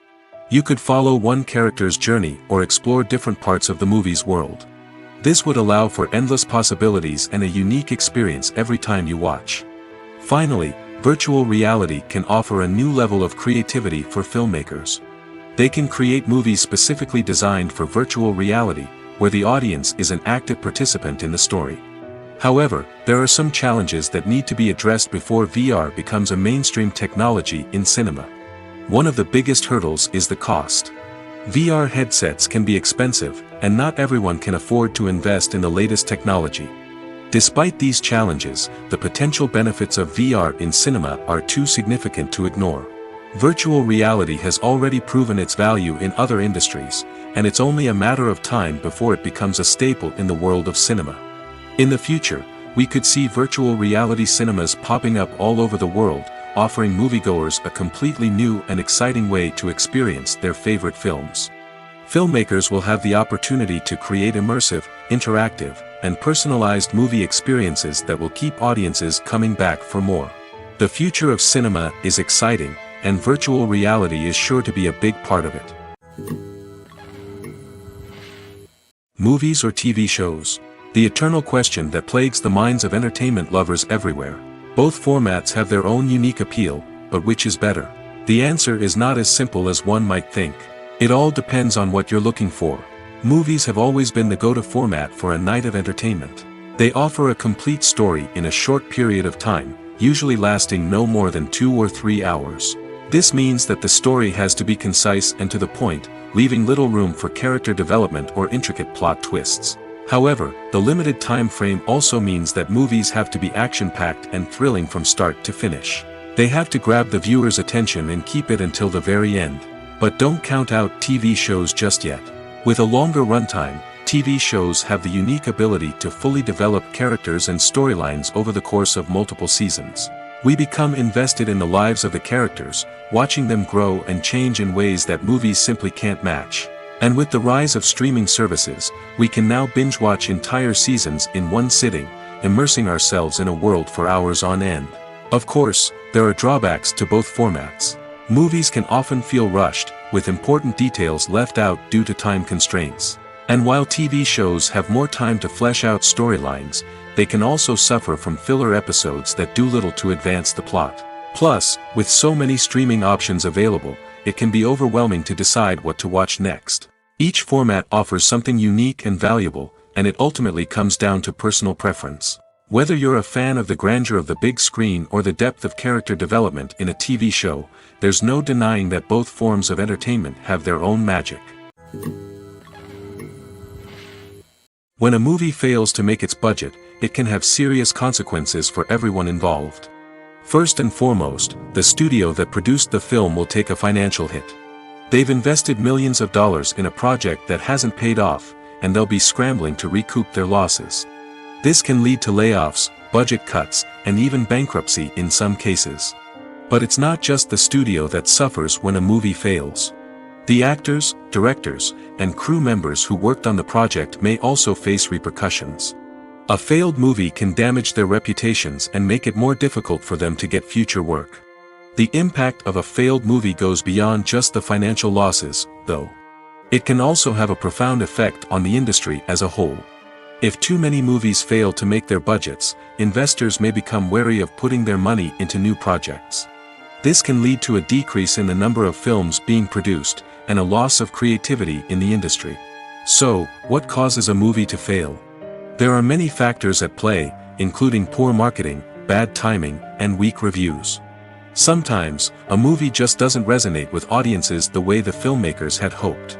You could follow one character's journey or explore different parts of the movie's world. This would allow for endless possibilities and a unique experience every time you watch. Finally, virtual reality can offer a new level of creativity for filmmakers. They can create movies specifically designed for virtual reality, where the audience is an active participant in the story. However, there are some challenges that need to be addressed before VR becomes a mainstream technology in cinema. One of the biggest hurdles is the cost. VR headsets can be expensive, and not everyone can afford to invest in the latest technology. Despite these challenges, the potential benefits of VR in cinema are too significant to ignore. Virtual reality has already proven its value in other industries, and it's only a matter of time before it becomes a staple in the world of cinema. In the future, we could see virtual reality cinemas popping up all over the world, offering moviegoers a completely new and exciting way to experience their favorite films. Filmmakers will have the opportunity to create immersive, interactive, and personalized movie experiences that will keep audiences coming back for more. The future of cinema is exciting, and virtual reality is sure to be a big part of it. Movies or TV shows? The eternal question that plagues the minds of entertainment lovers everywhere. Both formats have their own unique appeal, but which is better? The answer is not as simple as one might think. It all depends on what you're looking for. Movies have always been the go-to format for a night of entertainment. They offer a complete story in a short period of time, usually lasting no more than 2 or 3 hours. This means that the story has to be concise and to the point, leaving little room for character development or intricate plot twists. However, the limited time frame also means that movies have to be action-packed and thrilling from start to finish. They have to grab the viewer's attention and keep it until the very end. But don't count out TV shows just yet. With a longer runtime, TV shows have the unique ability to fully develop characters and storylines over the course of multiple seasons. We become invested in the lives of the characters, watching them grow and change in ways that movies simply can't match. And with the rise of streaming services, we can now binge-watch entire seasons in one sitting, immersing ourselves in a world for hours on end. Of course, there are drawbacks to both formats. Movies can often feel rushed, with important details left out due to time constraints. And while TV shows have more time to flesh out storylines, they can also suffer from filler episodes that do little to advance the plot. Plus, with so many streaming options available, it can be overwhelming to decide what to watch next. Each format offers something unique and valuable, and it ultimately comes down to personal preference. Whether you're a fan of the grandeur of the big screen or the depth of character development in a TV show, there's no denying that both forms of entertainment have their own magic. When a movie fails to make its budget, it can have serious consequences for everyone involved. First and foremost, the studio that produced the film will take a financial hit. They've invested millions of dollars in a project that hasn't paid off, and they'll be scrambling to recoup their losses. This can lead to layoffs, budget cuts, and even bankruptcy in some cases. But it's not just the studio that suffers when a movie fails. The actors, directors, and crew members who worked on the project may also face repercussions. A failed movie can damage their reputations and make it more difficult for them to get future work. The impact of a failed movie goes beyond just the financial losses, though. It can also have a profound effect on the industry as a whole. If too many movies fail to make their budgets, investors may become wary of putting their money into new projects. This can lead to a decrease in the number of films being produced, and a loss of creativity in the industry. So, what causes a movie to fail? There are many factors at play, including poor marketing, bad timing, and weak reviews. Sometimes, a movie just doesn't resonate with audiences the way the filmmakers had hoped.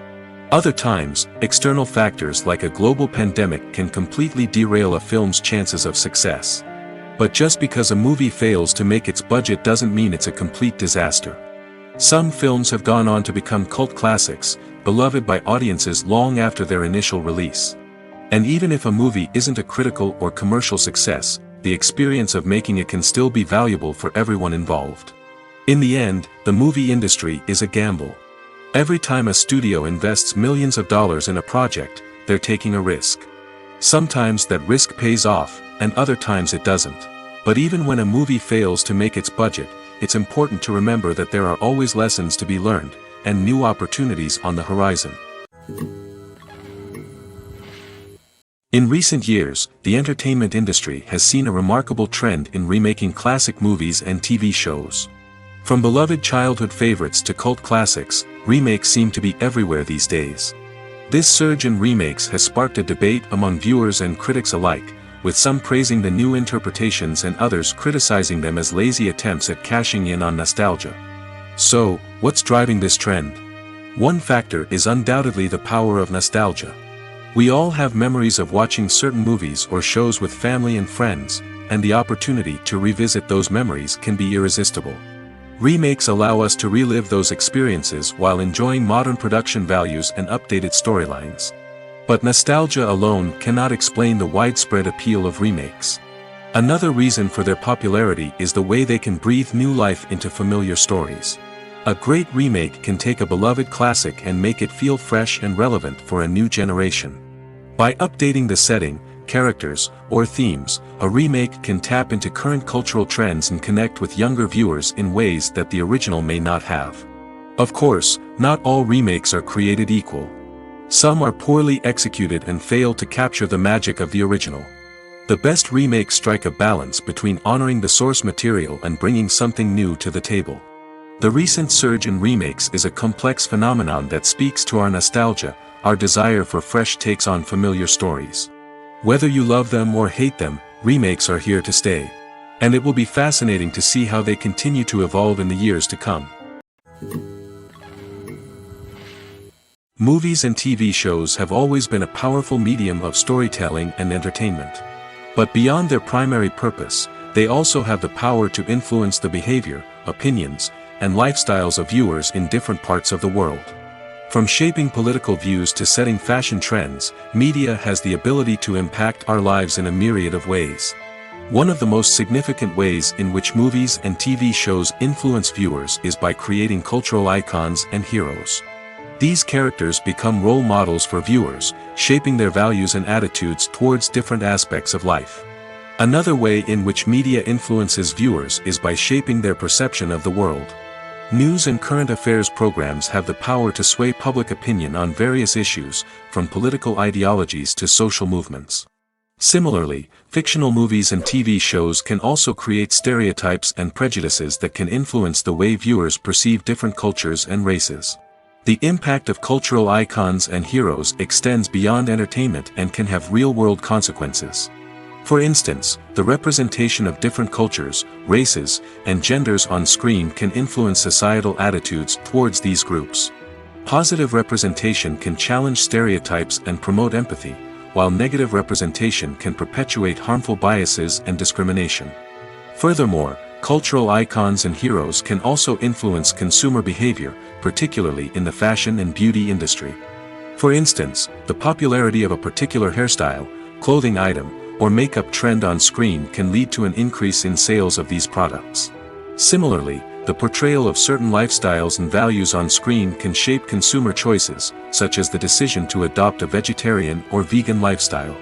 Other times, external factors like a global pandemic can completely derail a film's chances of success. But just because a movie fails to make its budget doesn't mean it's a complete disaster. Some films have gone on to become cult classics, beloved by audiences long after their initial release. And even if a movie isn't a critical or commercial success, the experience of making it can still be valuable for everyone involved. In the end, the movie industry is a gamble. Every time a studio invests millions of dollars in a project, they're taking a risk. Sometimes that risk pays off, and other times it doesn't. But even when a movie fails to make its budget, it's important to remember that there are always lessons to be learned, and new opportunities on the horizon. In recent years, the entertainment industry has seen a remarkable trend in remaking classic movies and TV shows. From beloved childhood favorites to cult classics, remakes seem to be everywhere these days. This surge in remakes has sparked a debate among viewers and critics alike, with some praising the new interpretations and others criticizing them as lazy attempts at cashing in on nostalgia. So, what's driving this trend? One factor is undoubtedly the power of nostalgia. We all have memories of watching certain movies or shows with family and friends, and the opportunity to revisit those memories can be irresistible. Remakes allow us to relive those experiences while enjoying modern production values and updated storylines. But nostalgia alone cannot explain the widespread appeal of remakes. Another reason for their popularity is the way they can breathe new life into familiar stories. A great remake can take a beloved classic and make it feel fresh and relevant for a new generation. By updating the setting, characters, or themes, a remake can tap into current cultural trends and connect with younger viewers in ways that the original may not have. Of course, not all remakes are created equal. Some are poorly executed and fail to capture the magic of the original. The best remakes strike a balance between honoring the source material and bringing something new to the table. The recent surge in remakes is a complex phenomenon that speaks to our nostalgia, our desire for fresh takes on familiar stories. Whether you love them or hate them, remakes are here to stay. And it will be fascinating to see how they continue to evolve in the years to come. Movies and TV shows have always been a powerful medium of storytelling and entertainment. But beyond their primary purpose, they also have the power to influence the behavior, opinions, and lifestyles of viewers in different parts of the world. From shaping political views to setting fashion trends, media has the ability to impact our lives in a myriad of ways. One of the most significant ways in which movies and TV shows influence viewers is by creating cultural icons and heroes. These characters become role models for viewers, shaping their values and attitudes towards different aspects of life. Another way in which media influences viewers is by shaping their perception of the world. News and current affairs programs have the power to sway public opinion on various issues, from political ideologies to social movements. Similarly, fictional movies and TV shows can also create stereotypes and prejudices that can influence the way viewers perceive different cultures and races. The impact of cultural icons and heroes extends beyond entertainment and can have real-world consequences. For instance, the representation of different cultures, races, and genders on screen can influence societal attitudes towards these groups. Positive representation can challenge stereotypes and promote empathy, while negative representation can perpetuate harmful biases and discrimination. Furthermore, cultural icons and heroes can also influence consumer behavior, particularly in the fashion and beauty industry. For instance, the popularity of a particular hairstyle, clothing item, or makeup trend on screen can lead to an increase in sales of these products. Similarly, the portrayal of certain lifestyles and values on screen can shape consumer choices, such as the decision to adopt a vegetarian or vegan lifestyle.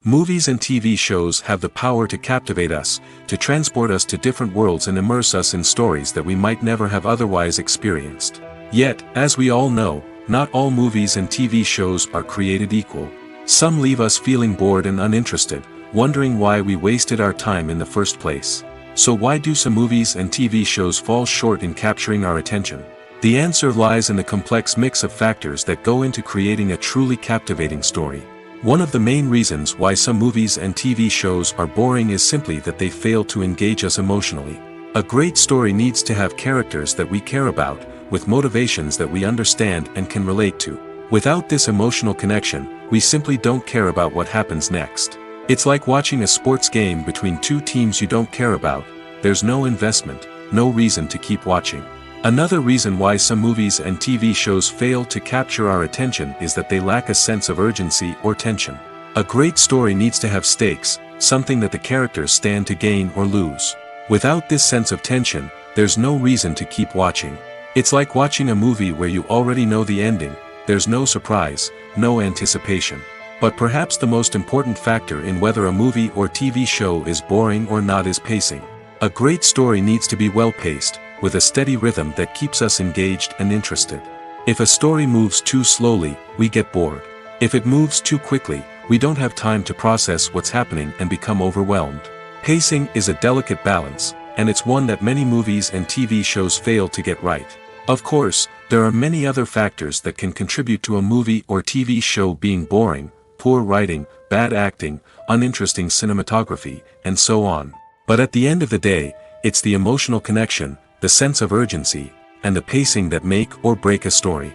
Movies and TV shows have the power to captivate us, to transport us to different worlds and immerse us in stories that we might never have otherwise experienced. Yet, as we all know, not all movies and TV shows are created equal. Some leave us feeling bored and uninterested, wondering why we wasted our time in the first place. So why do some movies and TV shows fall short in capturing our attention? The answer lies in the complex mix of factors that go into creating a truly captivating story. One of the main reasons why some movies and TV shows are boring is simply that they fail to engage us emotionally. A great story needs to have characters that we care about, with motivations that we understand and can relate to. Without this emotional connection, we simply don't care about what happens next. It's like watching a sports game between two teams you don't care about. There's no investment, no reason to keep watching. Another reason why some movies and TV shows fail to capture our attention is that they lack a sense of urgency or tension. A great story needs to have stakes, something that the characters stand to gain or lose. Without this sense of tension, there's no reason to keep watching. It's like watching a movie where you already know the ending, there's no surprise, no anticipation. But perhaps the most important factor in whether a movie or TV show is boring or not is pacing. A great story needs to be well-paced, with a steady rhythm that keeps us engaged and interested. If a story moves too slowly, we get bored. If it moves too quickly, we don't have time to process what's happening and become overwhelmed. Pacing is a delicate balance, and it's one that many movies and TV shows fail to get right. Of course, there are many other factors that can contribute to a movie or TV show being boring: poor writing, bad acting, uninteresting cinematography, and so on. But at the end of the day, it's the emotional connection, the sense of urgency, and the pacing that make or break a story.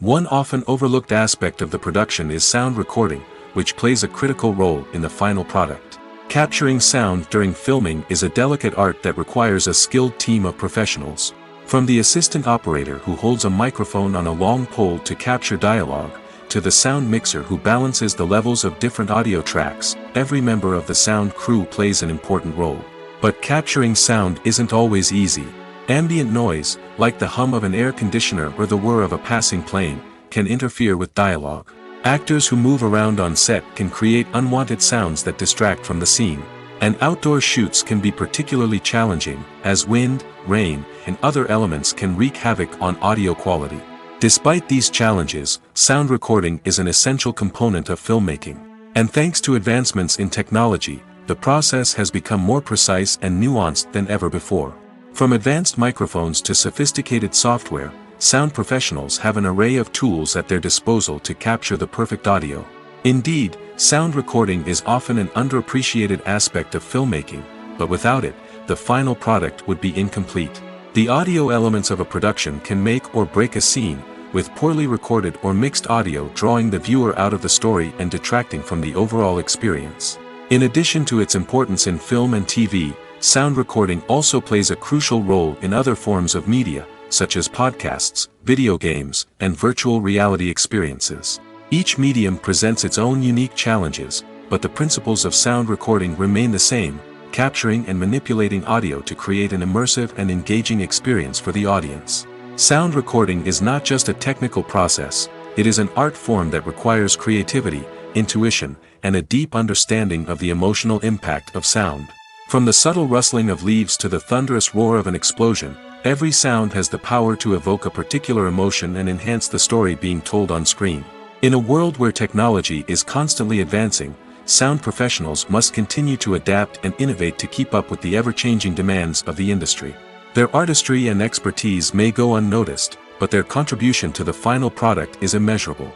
One often overlooked aspect of the production is sound recording, which plays a critical role in the final product. Capturing sound during filming is a delicate art that requires a skilled team of professionals. From the assistant operator who holds a microphone on a long pole to capture dialogue, to the sound mixer who balances the levels of different audio tracks, every member of the sound crew plays an important role. But capturing sound isn't always easy. Ambient noise, like the hum of an air conditioner or the whir of a passing plane, can interfere with dialogue. Actors who move around on set can create unwanted sounds that distract from the scene. And outdoor shoots can be particularly challenging, as wind, rain, and other elements can wreak havoc on audio quality. Despite these challenges, sound recording is an essential component of filmmaking. And thanks to advancements in technology, the process has become more precise and nuanced than ever before. From advanced microphones to sophisticated software, sound professionals have an array of tools at their disposal to capture the perfect audio. Indeed, sound recording is often an underappreciated aspect of filmmaking, but without it, the final product would be incomplete. The audio elements of a production can make or break a scene, with poorly recorded or mixed audio drawing the viewer out of the story and detracting from the overall experience. In addition to its importance in film and TV, sound recording also plays a crucial role in other forms of media, such as podcasts, video games, and virtual reality experiences. Each medium presents its own unique challenges, but the principles of sound recording remain the same: capturing and manipulating audio to create an immersive and engaging experience for the audience. Sound recording is not just a technical process, it is an art form that requires creativity, intuition, and a deep understanding of the emotional impact of sound. From the subtle rustling of leaves to the thunderous roar of an explosion, every sound has the power to evoke a particular emotion and enhance the story being told on screen. In a world where technology is constantly advancing, sound professionals must continue to adapt and innovate to keep up with the ever-changing demands of the industry. Their artistry and expertise may go unnoticed, but their contribution to the final product is immeasurable.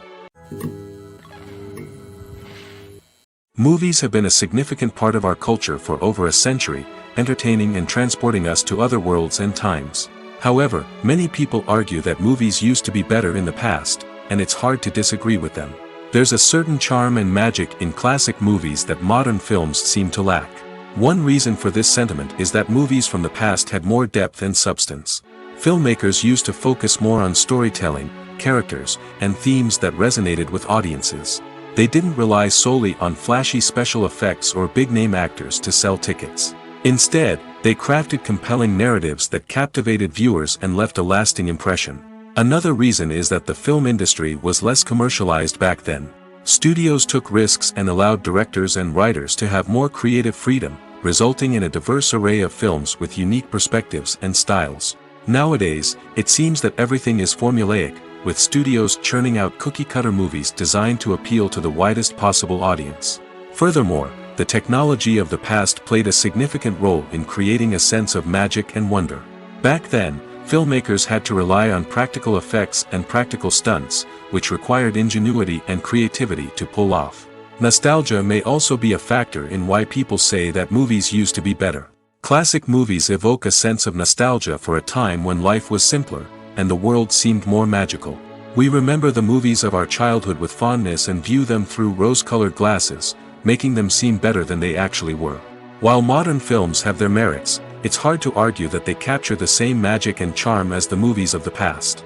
Movies have been a significant part of our culture for over a century, entertaining and transporting us to other worlds and times. However, many people argue that movies used to be better in the past, and it's hard to disagree with them. There's a certain charm and magic in classic movies that modern films seem to lack. One reason for this sentiment is that movies from the past had more depth and substance. Filmmakers used to focus more on storytelling, characters, and themes that resonated with audiences. They didn't rely solely on flashy special effects or big-name actors to sell tickets. Instead, they crafted compelling narratives that captivated viewers and left a lasting impression. Another reason is that the film industry was less commercialized back then. Studios took risks and allowed directors and writers to have more creative freedom, resulting in a diverse array of films with unique perspectives and styles. Nowadays, it seems that everything is formulaic, with studios churning out cookie-cutter movies designed to appeal to the widest possible audience. Furthermore, the technology of the past played a significant role in creating a sense of magic and wonder. Back then, filmmakers had to rely on practical effects and practical stunts, which required ingenuity and creativity to pull off. Nostalgia may also be a factor in why people say that movies used to be better. Classic movies evoke a sense of nostalgia for a time when life was simpler, and the world seemed more magical. We remember the movies of our childhood with fondness and view them through rose-colored glasses, making them seem better than they actually were. While modern films have their merits, it's hard to argue that they capture the same magic and charm as the movies of the past.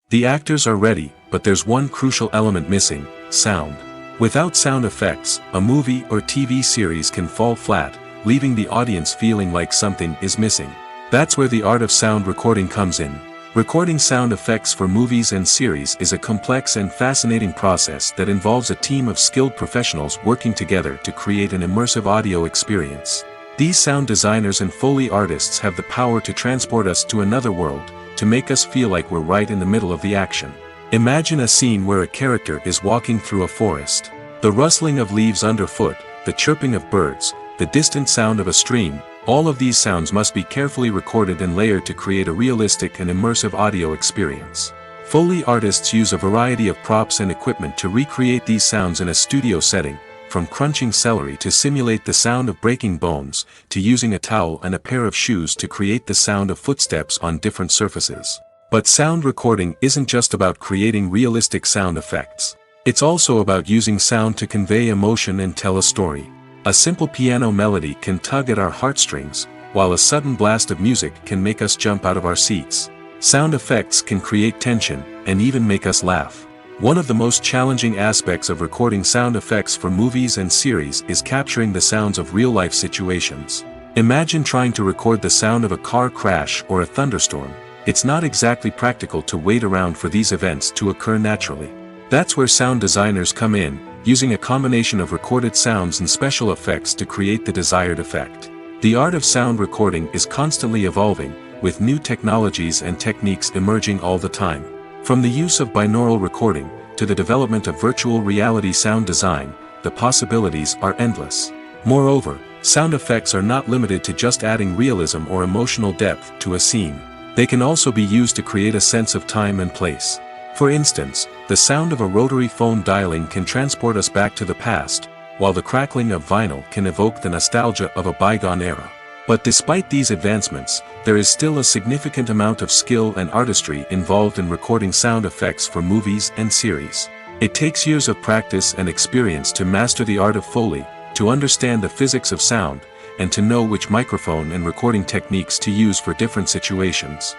The actors are ready, but there's one crucial element missing: sound. Without sound effects, a movie or TV series can fall flat, leaving the audience feeling like something is missing. That's where the art of sound recording comes in. Recording sound effects for movies and series is a complex and fascinating process that involves a team of skilled professionals working together to create an immersive audio experience. These sound designers and Foley artists have the power to transport us to another world, to make us feel like we're right in the middle of the action. Imagine a scene where a character is walking through a forest. The rustling of leaves underfoot, the chirping of birds, the distant sound of a stream, all of these sounds must be carefully recorded and layered to create a realistic and immersive audio experience. Foley artists use a variety of props and equipment to recreate these sounds in a studio setting, from crunching celery to simulate the sound of breaking bones, to using a towel and a pair of shoes to create the sound of footsteps on different surfaces. But sound recording isn't just about creating realistic sound effects. It's also about using sound to convey emotion and tell a story. A simple piano melody can tug at our heartstrings, while a sudden blast of music can make us jump out of our seats. Sound effects can create tension, and even make us laugh. One of the most challenging aspects of recording sound effects for movies and series is capturing the sounds of real-life situations. Imagine trying to record the sound of a car crash or a thunderstorm. It's not exactly practical to wait around for these events to occur naturally. That's where sound designers come in, using a combination of recorded sounds and special effects to create the desired effect. The art of sound recording is constantly evolving, with new technologies and techniques emerging all the time. From the use of binaural recording, to the development of virtual reality sound design, the possibilities are endless. Moreover, sound effects are not limited to just adding realism or emotional depth to a scene. They can also be used to create a sense of time and place. For instance, the sound of a rotary phone dialing can transport us back to the past, while the crackling of vinyl can evoke the nostalgia of a bygone era. But despite these advancements, there is still a significant amount of skill and artistry involved in recording sound effects for movies and series. It takes years of practice and experience to master the art of Foley, to understand the physics of sound, and to know which microphone and recording techniques to use for different situations.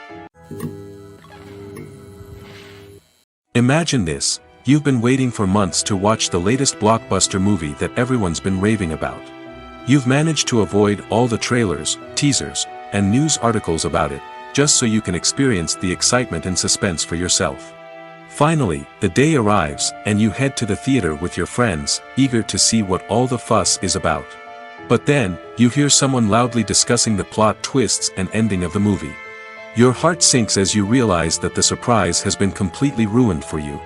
Imagine this: you've been waiting for months to watch the latest blockbuster movie that everyone's been raving about. You've managed to avoid all the trailers, teasers, and news articles about it, just so you can experience the excitement and suspense for yourself. Finally, the day arrives, and you head to the theater with your friends, eager to see what all the fuss is about. But then, you hear someone loudly discussing the plot twists and ending of the movie. Your heart sinks as you realize that the surprise has been completely ruined for you.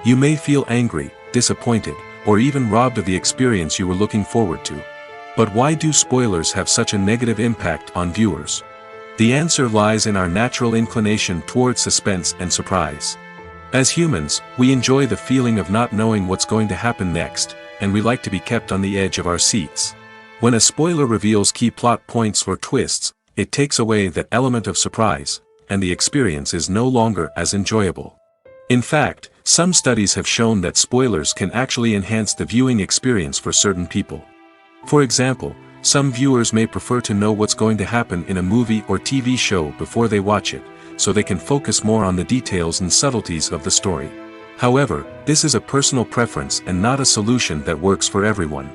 You may feel angry, disappointed, or even robbed of the experience you were looking forward to. But why do spoilers have such a negative impact on viewers? The answer lies in our natural inclination towards suspense and surprise. As humans, we enjoy the feeling of not knowing what's going to happen next, and we like to be kept on the edge of our seats. When a spoiler reveals key plot points or twists, it takes away that element of surprise, and the experience is no longer as enjoyable. In fact, some studies have shown that spoilers can actually enhance the viewing experience for certain people. For example, some viewers may prefer to know what's going to happen in a movie or TV show before they watch it, so they can focus more on the details and subtleties of the story. However, this is a personal preference and not a solution that works for everyone.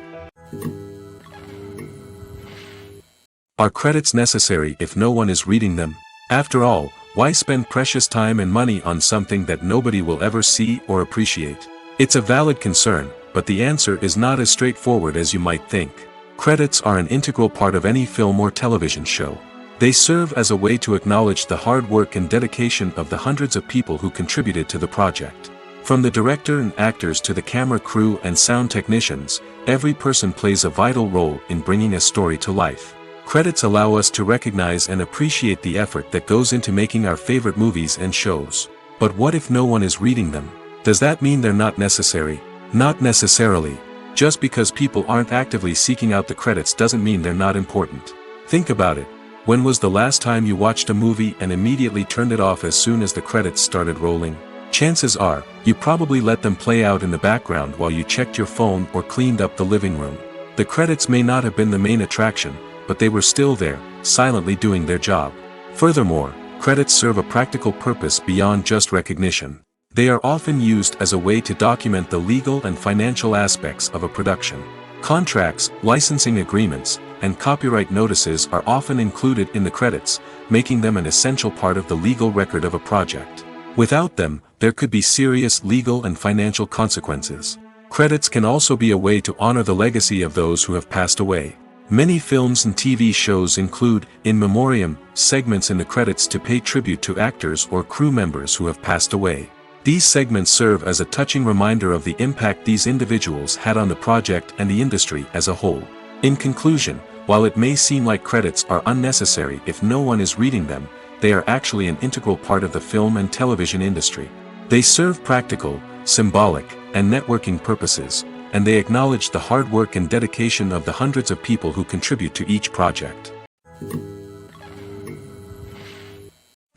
Are credits necessary if no one is reading them? After all, why spend precious time and money on something that nobody will ever see or appreciate? It's a valid concern, but the answer is not as straightforward as you might think. Credits are an integral part of any film or television show. They serve as a way to acknowledge the hard work and dedication of the hundreds of people who contributed to the project. From the director and actors to the camera crew and sound technicians, every person plays a vital role in bringing a story to life. Credits allow us to recognize and appreciate the effort that goes into making our favorite movies and shows. But what if no one is reading them? Does that mean they're not necessary? Not necessarily. Just because people aren't actively seeking out the credits doesn't mean they're not important. Think about it. When was the last time you watched a movie and immediately turned it off as soon as the credits started rolling? Chances are, you probably let them play out in the background while you checked your phone or cleaned up the living room. The credits may not have been the main attraction, but they were still there, silently doing their job. Furthermore, credits serve a practical purpose beyond just recognition. They are often used as a way to document the legal and financial aspects of a production. Contracts, licensing agreements, and copyright notices are often included in the credits, making them an essential part of the legal record of a project. Without them, there could be serious legal and financial consequences. Credits can also be a way to honor the legacy of those who have passed away. Many films and TV shows include, in memoriam, segments in the credits to pay tribute to actors or crew members who have passed away. These segments serve as a touching reminder of the impact these individuals had on the project and the industry as a whole. In conclusion, while it may seem like credits are unnecessary if no one is reading them, they are actually an integral part of the film and television industry. They serve practical, symbolic, and networking purposes, and they acknowledge the hard work and dedication of the hundreds of people who contribute to each project.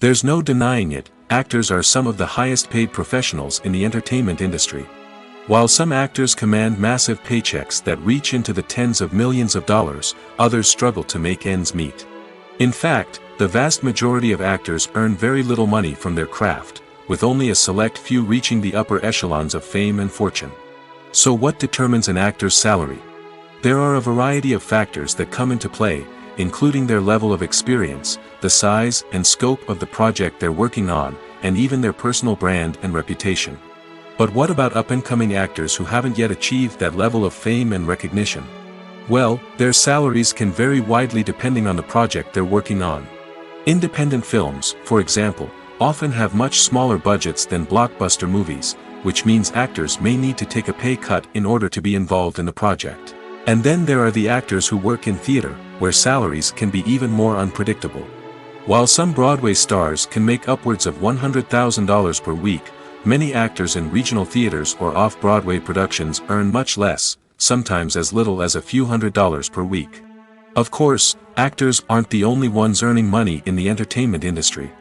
There's no denying it, actors are some of the highest paid professionals in the entertainment industry. While some actors command massive paychecks that reach into the tens of millions of dollars, others struggle to make ends meet. In fact, the vast majority of actors earn very little money from their craft, with only a select few reaching the upper echelons of fame and fortune. So what determines an actor's salary? There are a variety of factors that come into play, including their level of experience, the size and scope of the project they're working on, and even their personal brand and reputation. But what about up-and-coming actors who haven't yet achieved that level of fame and recognition? Well, their salaries can vary widely depending on the project they're working on. Independent films, for example, often have much smaller budgets than blockbuster movies, which means actors may need to take a pay cut in order to be involved in the project. And then there are the actors who work in theater, where salaries can be even more unpredictable. While some Broadway stars can make upwards of $100,000 per week, many actors in regional theaters or off-Broadway productions earn much less, sometimes as little as a few $100s per week. Of course, actors aren't the only ones earning money in the entertainment industry.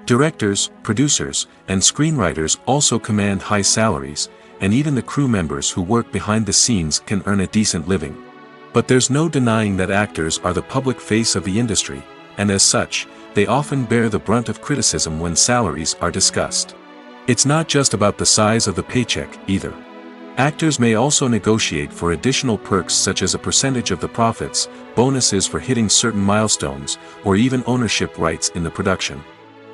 Directors, producers, and screenwriters also command high salaries, and even the crew members who work behind the scenes can earn a decent living. But there's no denying that actors are the public face of the industry, and as such, they often bear the brunt of criticism when salaries are discussed. It's not just about the size of the paycheck, either. Actors may also negotiate for additional perks such as a percentage of the profits, bonuses for hitting certain milestones, or even ownership rights in the production.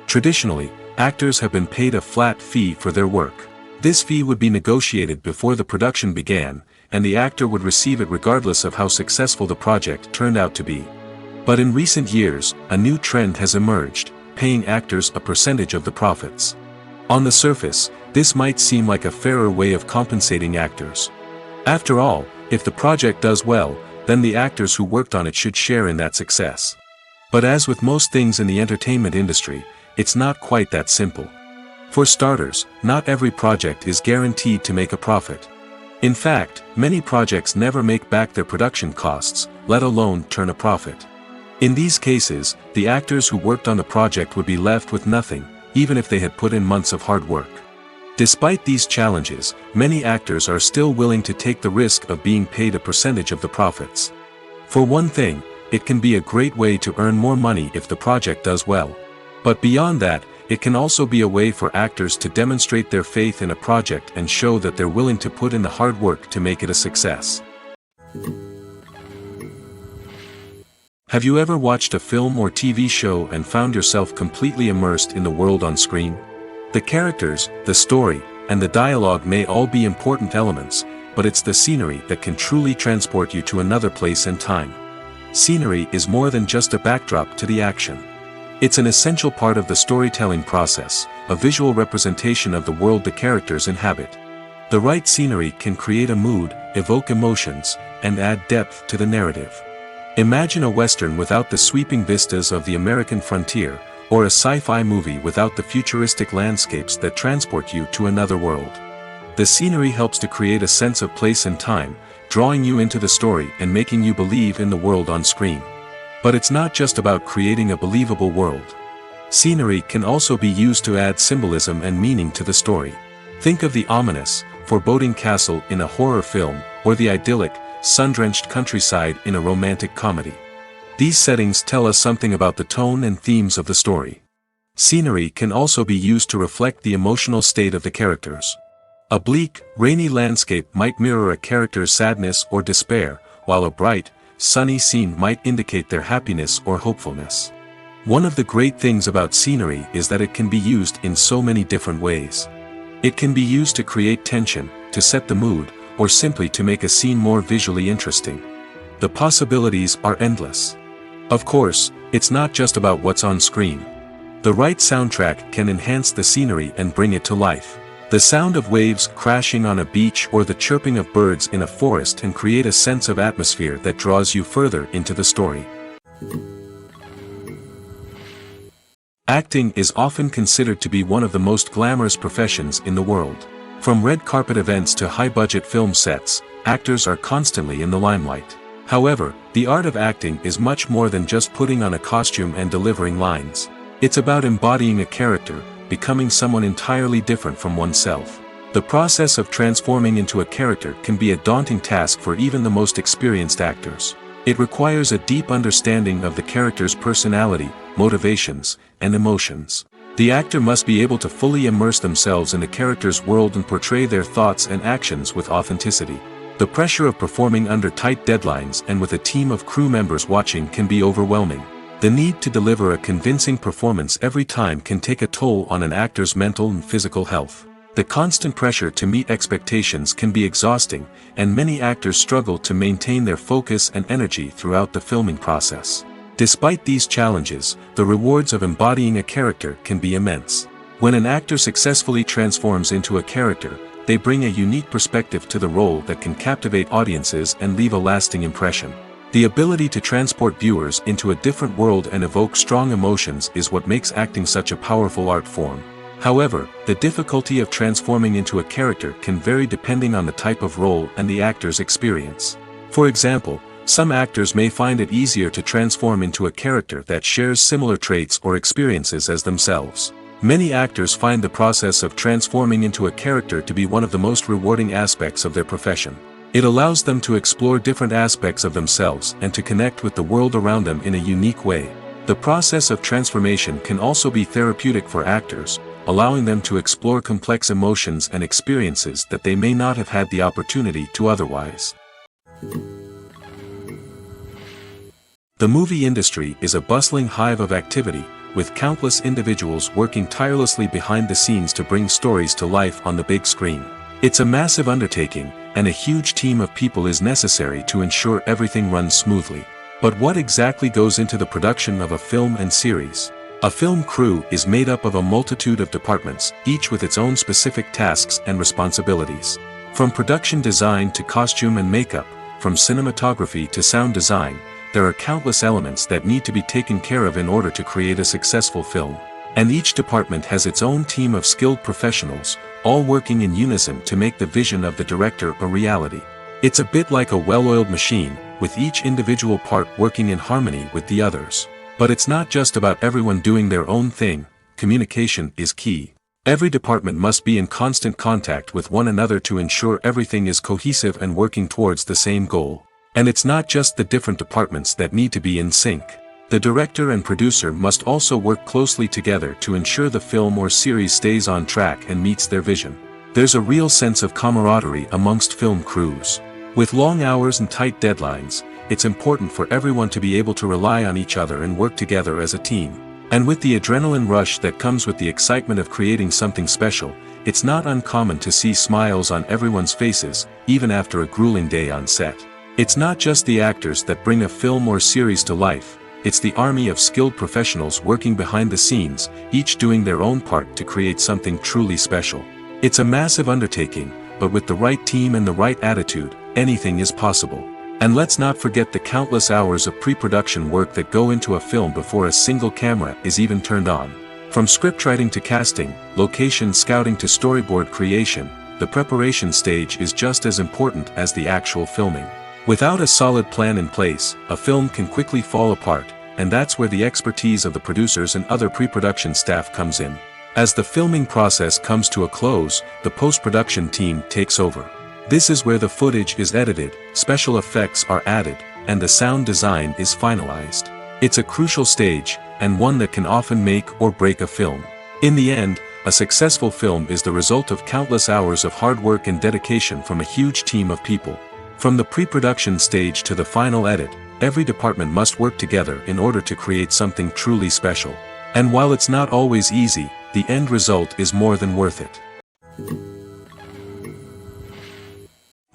Traditionally, actors have been paid a flat fee for their work. This fee would be negotiated before the production began, and the actor would receive it regardless of how successful the project turned out to be. But in recent years, a new trend has emerged, paying actors a percentage of the profits. On the surface, this might seem like a fairer way of compensating actors. After all, if the project does well, then the actors who worked on it should share in that success. But as with most things in the entertainment industry, it's not quite that simple. For starters, not every project is guaranteed to make a profit. In fact, many projects never make back their production costs, let alone turn a profit. In these cases, the actors who worked on the project would be left with nothing, even if they had put in months of hard work. Despite these challenges, many actors are still willing to take the risk of being paid a percentage of the profits. For one thing, it can be a great way to earn more money if the project does well. But beyond that, it can also be a way for actors to demonstrate their faith in a project and show that they're willing to put in the hard work to make it a success. Have you ever watched a film or TV show and found yourself completely immersed in the world on screen? The characters, the story, and the dialogue may all be important elements, but it's the scenery that can truly transport you to another place and time. Scenery is more than just a backdrop to the action. It's an essential part of the storytelling process, a visual representation of the world the characters inhabit. The right scenery can create a mood, evoke emotions, and add depth to the narrative. Imagine a Western without the sweeping vistas of the American frontier, or a sci-fi movie without the futuristic landscapes that transport you to another world. The scenery helps to create a sense of place and time, drawing you into the story and making you believe in the world on screen. But it's not just about creating a believable world. Scenery can also be used to add symbolism and meaning to the story. Think of the ominous, foreboding castle in a horror film, or the idyllic, sun-drenched countryside in a romantic comedy. These settings tell us something about the tone and themes of the story. Scenery can also be used to reflect the emotional state of the characters. A bleak, rainy landscape might mirror a character's sadness or despair, while a bright, sunny scene might indicate their happiness or hopefulness. One of the great things about scenery is that it can be used in so many different ways. It can be used to create tension, to set the mood, or simply to make a scene more visually interesting. The possibilities are endless. Of course, it's not just about what's on screen. The right soundtrack can enhance the scenery and bring it to life. The sound of waves crashing on a beach or the chirping of birds in a forest can create a sense of atmosphere that draws you further into the story. Acting is often considered to be one of the most glamorous professions in the world. From red carpet events to high-budget film sets, actors are constantly in the limelight. However, the art of acting is much more than just putting on a costume and delivering lines. It's about embodying a character, becoming someone entirely different from oneself. The process of transforming into a character can be a daunting task for even the most experienced actors. It requires a deep understanding of the character's personality, motivations, and emotions. The actor must be able to fully immerse themselves in the character's world and portray their thoughts and actions with authenticity. The pressure of performing under tight deadlines and with a team of crew members watching can be overwhelming. The need to deliver a convincing performance every time can take a toll on an actor's mental and physical health. The constant pressure to meet expectations can be exhausting, and many actors struggle to maintain their focus and energy throughout the filming process. Despite these challenges, the rewards of embodying a character can be immense. When an actor successfully transforms into a character, they bring a unique perspective to the role that can captivate audiences and leave a lasting impression. The ability to transport viewers into a different world and evoke strong emotions is what makes acting such a powerful art form. However, the difficulty of transforming into a character can vary depending on the type of role and the actor's experience. For example, some actors may find it easier to transform into a character that shares similar traits or experiences as themselves. Many actors find the process of transforming into a character to be one of the most rewarding aspects of their profession. It allows them to explore different aspects of themselves and to connect with the world around them in a unique way. The process of transformation can also be therapeutic for actors, allowing them to explore complex emotions and experiences that they may not have had the opportunity to otherwise. The movie industry is a bustling hive of activity, with countless individuals working tirelessly behind the scenes to bring stories to life on the big screen. It's a massive undertaking, and a huge team of people is necessary to ensure everything runs smoothly. But what exactly goes into the production of a film and series? A film crew is made up of a multitude of departments, each with its own specific tasks and responsibilities. From production design to costume and makeup, from cinematography to sound design, there are countless elements that need to be taken care of in order to create a successful film. And each department has its own team of skilled professionals, all working in unison to make the vision of the director a reality. It's a bit like a well-oiled machine, with each individual part working in harmony with the others. But it's not just about everyone doing their own thing. Communication is key. Every department must be in constant contact with one another to ensure everything is cohesive and working towards the same goal. And it's not just the different departments that need to be in sync. The director and producer must also work closely together to ensure the film or series stays on track and meets their vision. There's a real sense of camaraderie amongst film crews. With long hours and tight deadlines, it's important for everyone to be able to rely on each other and work together as a team. And with the adrenaline rush that comes with the excitement of creating something special, it's not uncommon to see smiles on everyone's faces, even after a grueling day on set. It's not just the actors that bring a film or series to life, it's the army of skilled professionals working behind the scenes, each doing their own part to create something truly special. It's a massive undertaking, but with the right team and the right attitude, anything is possible. And let's not forget the countless hours of pre-production work that go into a film before a single camera is even turned on. From scriptwriting to casting, location scouting to storyboard creation, the preparation stage is just as important as the actual filming. Without a solid plan in place, a film can quickly fall apart, and that's where the expertise of the producers and other pre-production staff comes in. As the filming process comes to a close, the post-production team takes over. This is where the footage is edited, special effects are added, and the sound design is finalized. It's a crucial stage, and one that can often make or break a film. In the end, a successful film is the result of countless hours of hard work and dedication from a huge team of people. From the pre-production stage to the final edit, every department must work together in order to create something truly special. And while it's not always easy, the end result is more than worth it.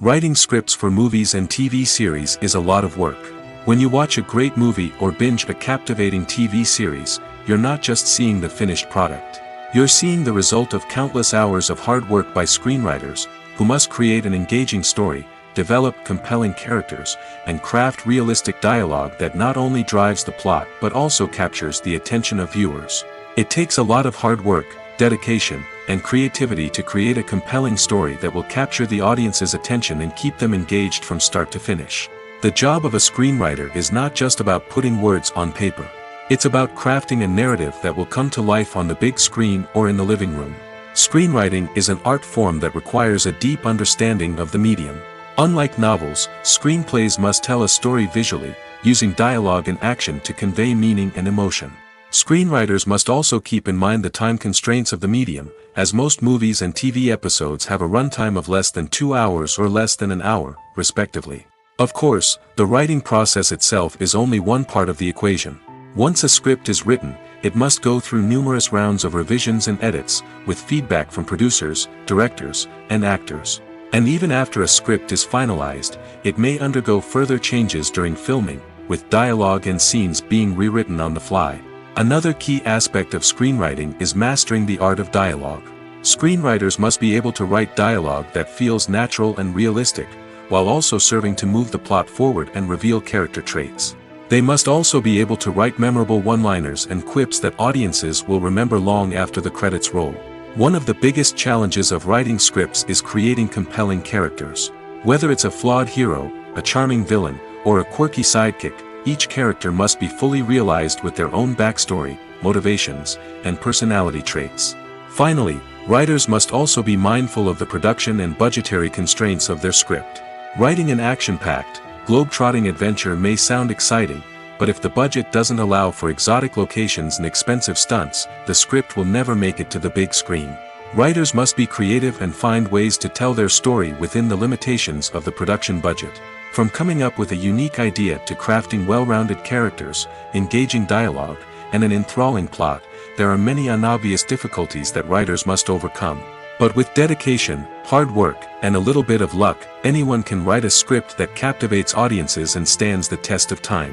Writing scripts for movies and TV series is a lot of work. When you watch a great movie or binge a captivating TV series, you're not just seeing the finished product. You're seeing the result of countless hours of hard work by screenwriters, who must create an engaging story, develop compelling characters, and craft realistic dialogue that not only drives the plot but also captures the attention of viewers. It takes a lot of hard work, dedication, and creativity to create a compelling story that will capture the audience's attention and keep them engaged from start to finish. The job of a screenwriter is not just about putting words on paper. It's about crafting a narrative that will come to life on the big screen or in the living room. Screenwriting is an art form that requires a deep understanding of the medium. Unlike novels, screenplays must tell a story visually, using dialogue and action to convey meaning and emotion. Screenwriters must also keep in mind the time constraints of the medium, as most movies and TV episodes have a runtime of less than 2 hours or less than an hour, respectively. Of course, the writing process itself is only one part of the equation. Once a script is written, it must go through numerous rounds of revisions and edits, with feedback from producers, directors, and actors. And even after a script is finalized, it may undergo further changes during filming, with dialogue and scenes being rewritten on the fly. Another key aspect of screenwriting is mastering the art of dialogue. Screenwriters must be able to write dialogue that feels natural and realistic, while also serving to move the plot forward and reveal character traits. They must also be able to write memorable one-liners and quips that audiences will remember long after the credits roll. One of the biggest challenges of writing scripts is creating compelling characters. Whether it's a flawed hero, a charming villain, or a quirky sidekick, each character must be fully realized with their own backstory, motivations, and personality traits. Finally, writers must also be mindful of the production and budgetary constraints of their script. Writing an action-packed, globe-trotting adventure may sound exciting, but if the budget doesn't allow for exotic locations and expensive stunts, the script will never make it to the big screen. Writers must be creative and find ways to tell their story within the limitations of the production budget. From coming up with a unique idea to crafting well-rounded characters, engaging dialogue, and an enthralling plot, there are many unobvious difficulties that writers must overcome. But with dedication, hard work, and a little bit of luck, anyone can write a script that captivates audiences and stands the test of time.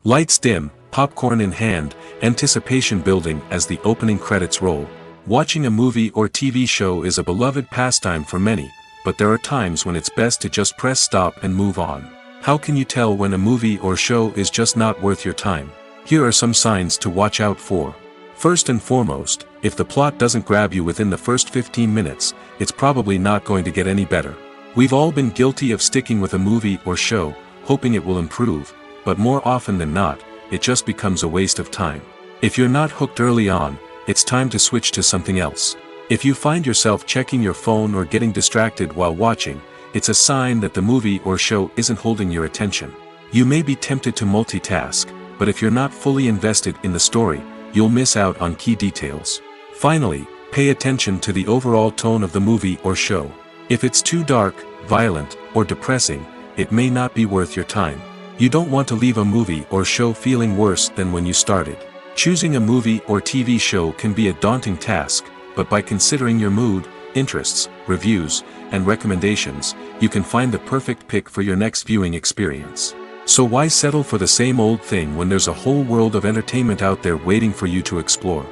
Lights dim, popcorn in hand, anticipation building as the opening credits roll. Watching a movie or TV show is a beloved pastime for many, but there are times when it's best to just press stop and move on. How can you tell when a movie or show is just not worth your time? Here are some signs to watch out for. First and foremost, if the plot doesn't grab you within the first 15 minutes, it's probably not going to get any better. We've all been guilty of sticking with a movie or show, hoping it will improve, but more often than not, it just becomes a waste of time. If you're not hooked early on, it's time to switch to something else. If you find yourself checking your phone or getting distracted while watching, it's a sign that the movie or show isn't holding your attention. You may be tempted to multitask, but if you're not fully invested in the story, you'll miss out on key details. Finally, pay attention to the overall tone of the movie or show. If it's too dark, violent, or depressing, it may not be worth your time. You don't want to leave a movie or show feeling worse than when you started. Choosing a movie or TV show can be a daunting task, but by considering your mood, interests, reviews, and recommendations, you can find the perfect pick for your next viewing experience. So why settle for the same old thing when there's a whole world of entertainment out there waiting for you to explore?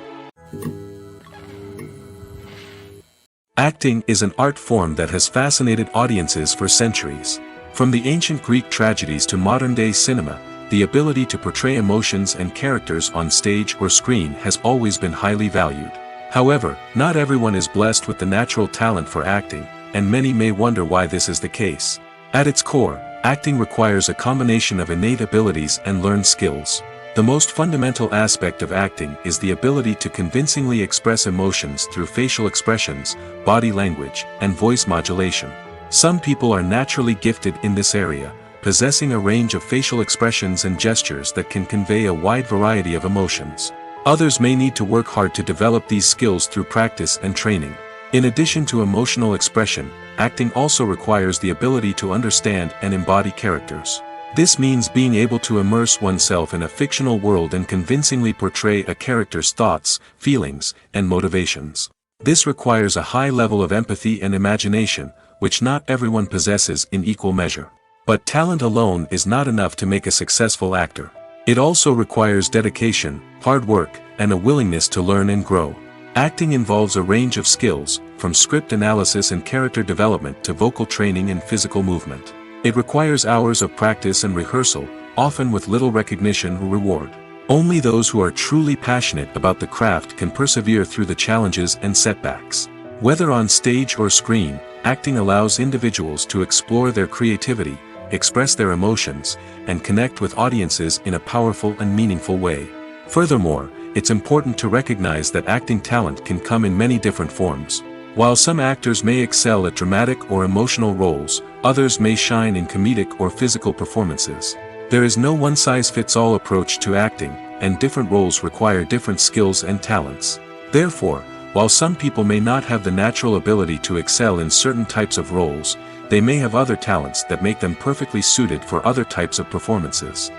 Acting is an art form that has fascinated audiences for centuries. From the ancient Greek tragedies to modern-day cinema, the ability to portray emotions and characters on stage or screen has always been highly valued. However, not everyone is blessed with the natural talent for acting, and many may wonder why this is the case. At its core, acting requires a combination of innate abilities and learned skills. The most fundamental aspect of acting is the ability to convincingly express emotions through facial expressions, body language, and voice modulation. Some people are naturally gifted in this area, possessing a range of facial expressions and gestures that can convey a wide variety of emotions. Others may need to work hard to develop these skills through practice and training. In addition to emotional expression, acting also requires the ability to understand and embody characters. This means being able to immerse oneself in a fictional world and convincingly portray a character's thoughts, feelings, and motivations. This requires a high level of empathy and imagination, which not everyone possesses in equal measure. But talent alone is not enough to make a successful actor. It also requires dedication, hard work, and a willingness to learn and grow. Acting involves a range of skills, from script analysis and character development to vocal training and physical movement. It requires hours of practice and rehearsal, often with little recognition or reward. Only those who are truly passionate about the craft can persevere through the challenges and setbacks. Whether on stage or screen, acting allows individuals to explore their creativity, express their emotions, and connect with audiences in a powerful and meaningful way. Furthermore, it's important to recognize that acting talent can come in many different forms. While some actors may excel at dramatic or emotional roles, others may shine in comedic or physical performances. There is no one-size-fits-all approach to acting, and different roles require different skills and talents. Therefore, while some people may not have the natural ability to excel in certain types of roles, they may have other talents that make them perfectly suited for other types of performances.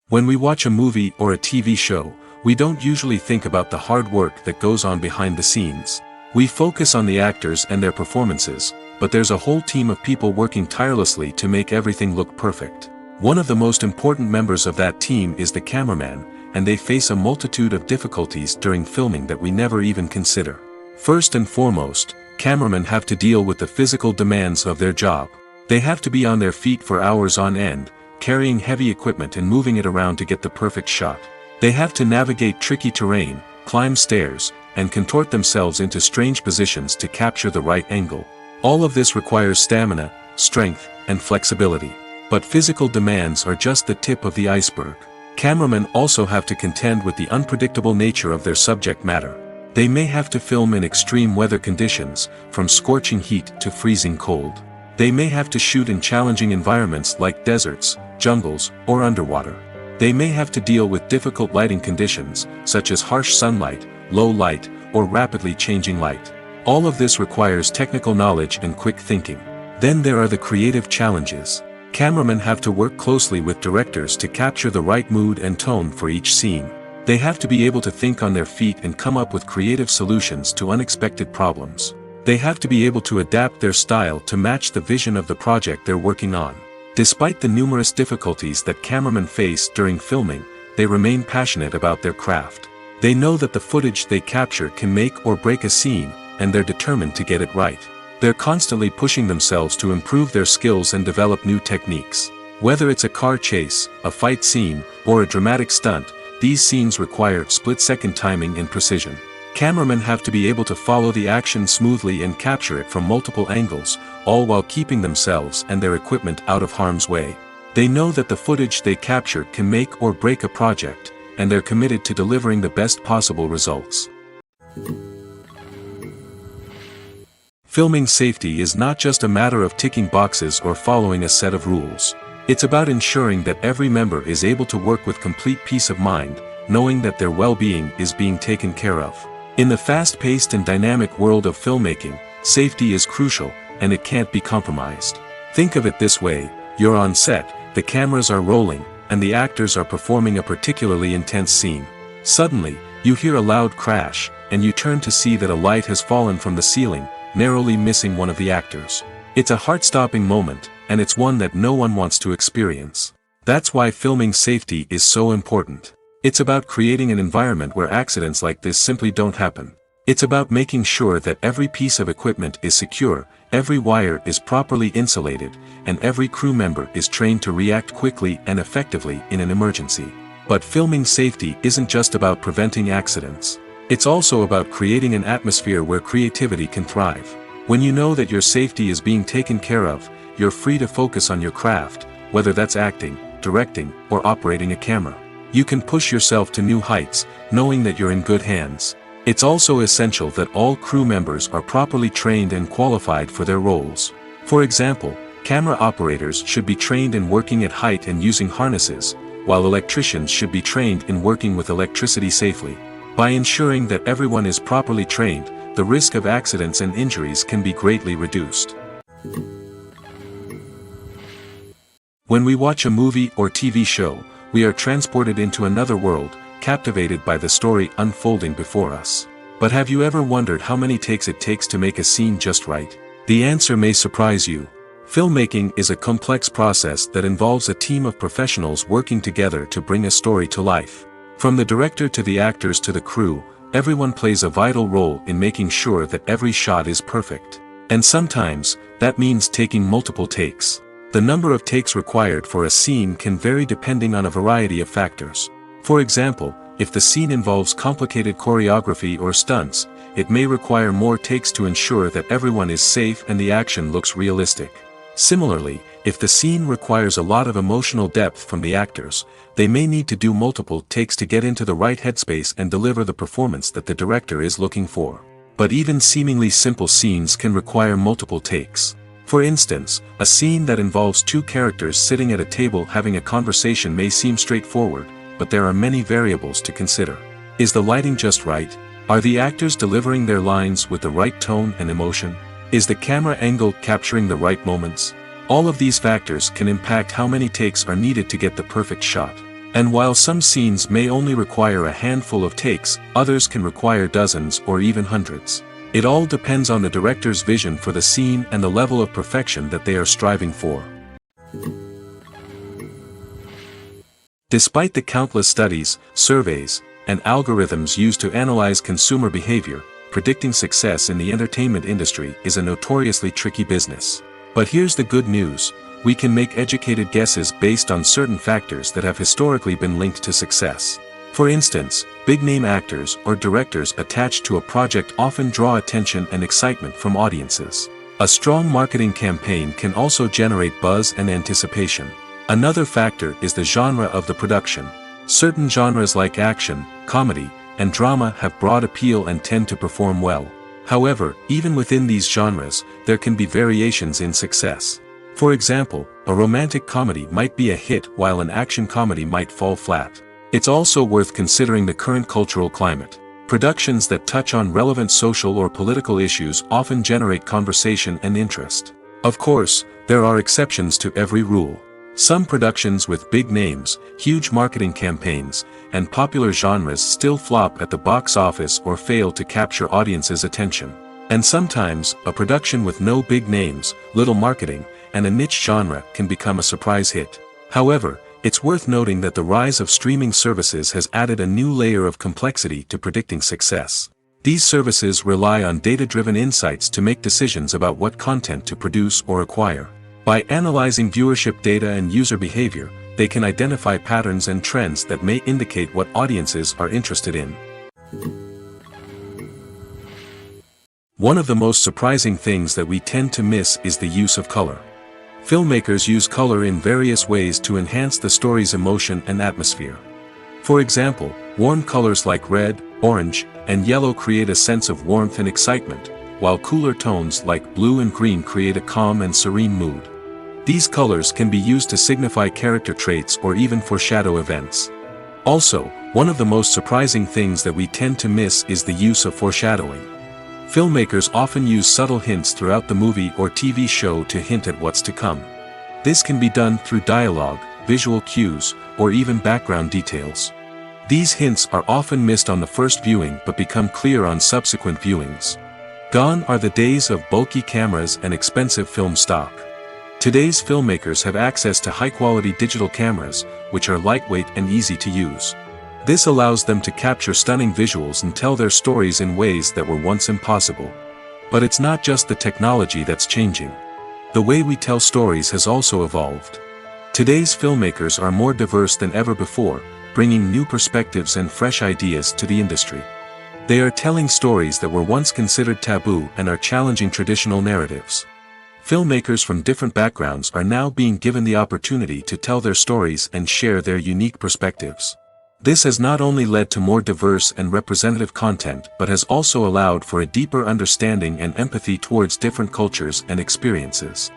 When we watch a movie or a TV show, we don't usually think about the hard work that goes on behind the scenes. We focus on the actors and their performances, but there's a whole team of people working tirelessly to make everything look perfect. One of the most important members of that team is the cameraman, and they face a multitude of difficulties during filming that we never even consider. First and foremost, cameramen have to deal with the physical demands of their job. They have to be on their feet for hours on end, carrying heavy equipment and moving it around to get the perfect shot. They have to navigate tricky terrain, climb stairs, and contort themselves into strange positions to capture the right angle. All of this requires stamina, strength, and flexibility. But physical demands are just the tip of the iceberg. Cameramen also have to contend with the unpredictable nature of their subject matter. They may have to film in extreme weather conditions, from scorching heat to freezing cold. They may have to shoot in challenging environments like deserts, jungles, or underwater. They may have to deal with difficult lighting conditions, such as harsh sunlight, low light, or rapidly changing light. All of this requires technical knowledge and quick thinking. Then there are the creative challenges. Cameramen have to work closely with directors to capture the right mood and tone for each scene. They have to be able to think on their feet and come up with creative solutions to unexpected problems. They have to be able to adapt their style to match the vision of the project they're working on. Despite the numerous difficulties that cameramen face during filming, they remain passionate about their craft. They know that the footage they capture can make or break a scene, and they're determined to get it right. They're constantly pushing themselves to improve their skills and develop new techniques. Whether it's a car chase, a fight scene, or a dramatic stunt, these scenes require split-second timing and precision. Cameramen have to be able to follow the action smoothly and capture it from multiple angles, all while keeping themselves and their equipment out of harm's way. They know that the footage they capture can make or break a project, and they're committed to delivering the best possible results. Filming safety is not just a matter of ticking boxes or following a set of rules. It's about ensuring that every member is able to work with complete peace of mind, knowing that their well-being is being taken care of. In the fast-paced and dynamic world of filmmaking, safety is crucial, and it can't be compromised. Think of it this way: you're on set, the cameras are rolling, and the actors are performing a particularly intense scene. Suddenly, you hear a loud crash, and you turn to see that a light has fallen from the ceiling, narrowly missing one of the actors. It's a heart-stopping moment, and it's one that no one wants to experience. That's why filming safety is so important. It's about creating an environment where accidents like this simply don't happen. It's about making sure that every piece of equipment is secure, every wire is properly insulated, and every crew member is trained to react quickly and effectively in an emergency. But filming safety isn't just about preventing accidents. It's also about creating an atmosphere where creativity can thrive. When you know that your safety is being taken care of, you're free to focus on your craft, whether that's acting, directing, or operating a camera. You can push yourself to new heights, knowing that you're in good hands. It's also essential that all crew members are properly trained and qualified for their roles. For example, camera operators should be trained in working at height and using harnesses, while electricians should be trained in working with electricity safely. By ensuring that everyone is properly trained, the risk of accidents and injuries can be greatly reduced. When we watch a movie or TV show, we are transported into another world, captivated by the story unfolding before us. But have you ever wondered how many takes it takes to make a scene just right? The answer may surprise you. Filmmaking is a complex process that involves a team of professionals working together to bring a story to life. From the director to the actors to the crew, everyone plays a vital role in making sure that every shot is perfect. And sometimes, that means taking multiple takes. The number of takes required for a scene can vary depending on a variety of factors. For example, if the scene involves complicated choreography or stunts, it may require more takes to ensure that everyone is safe and the action looks realistic. Similarly, if the scene requires a lot of emotional depth from the actors, they may need to do multiple takes to get into the right headspace and deliver the performance that the director is looking for. But even seemingly simple scenes can require multiple takes. For instance, a scene that involves two characters sitting at a table having a conversation may seem straightforward, but there are many variables to consider. Is the lighting just right? Are the actors delivering their lines with the right tone and emotion? Is the camera angle capturing the right moments? All of these factors can impact how many takes are needed to get the perfect shot. And while some scenes may only require a handful of takes, others can require dozens or even hundreds. It all depends on the director's vision for the scene and the level of perfection that they are striving for. Despite the countless studies, surveys, and algorithms used to analyze consumer behavior, predicting success in the entertainment industry is a notoriously tricky business. But here's the good news: we can make educated guesses based on certain factors that have historically been linked to success. For instance, big-name actors or directors attached to a project often draw attention and excitement from audiences. A strong marketing campaign can also generate buzz and anticipation. Another factor is the genre of the production. Certain genres like action, comedy, and drama have broad appeal and tend to perform well. However, even within these genres, there can be variations in success. For example, a romantic comedy might be a hit while an action comedy might fall flat. It's also worth considering the current cultural climate. Productions that touch on relevant social or political issues often generate conversation and interest. Of course, there are exceptions to every rule. Some productions with big names, huge marketing campaigns, and popular genres still flop at the box office or fail to capture audiences' attention. And sometimes, a production with no big names, little marketing, and a niche genre can become a surprise hit. However, it's worth noting that the rise of streaming services has added a new layer of complexity to predicting success. These services rely on data-driven insights to make decisions about what content to produce or acquire. By analyzing viewership data and user behavior, they can identify patterns and trends that may indicate what audiences are interested in. One of the most surprising things that we tend to miss is the use of color. Filmmakers use color in various ways to enhance the story's emotion and atmosphere. For example, warm colors like red, orange, and yellow create a sense of warmth and excitement, while cooler tones like blue and green create a calm and serene mood. These colors can be used to signify character traits or even foreshadow events. Also, one of the most surprising things that we tend to miss is the use of foreshadowing. Filmmakers often use subtle hints throughout the movie or TV show to hint at what's to come. This can be done through dialogue, visual cues, or even background details. These hints are often missed on the first viewing but become clear on subsequent viewings. Gone are the days of bulky cameras and expensive film stock. Today's filmmakers have access to high-quality digital cameras, which are lightweight and easy to use. This allows them to capture stunning visuals and tell their stories in ways that were once impossible. But it's not just the technology that's changing. The way we tell stories has also evolved. Today's filmmakers are more diverse than ever before, bringing new perspectives and fresh ideas to the industry. They are telling stories that were once considered taboo and are challenging traditional narratives. Filmmakers from different backgrounds are now being given the opportunity to tell their stories and share their unique perspectives. This has not only led to more diverse and representative content but has also allowed for a deeper understanding and empathy towards different cultures and experiences.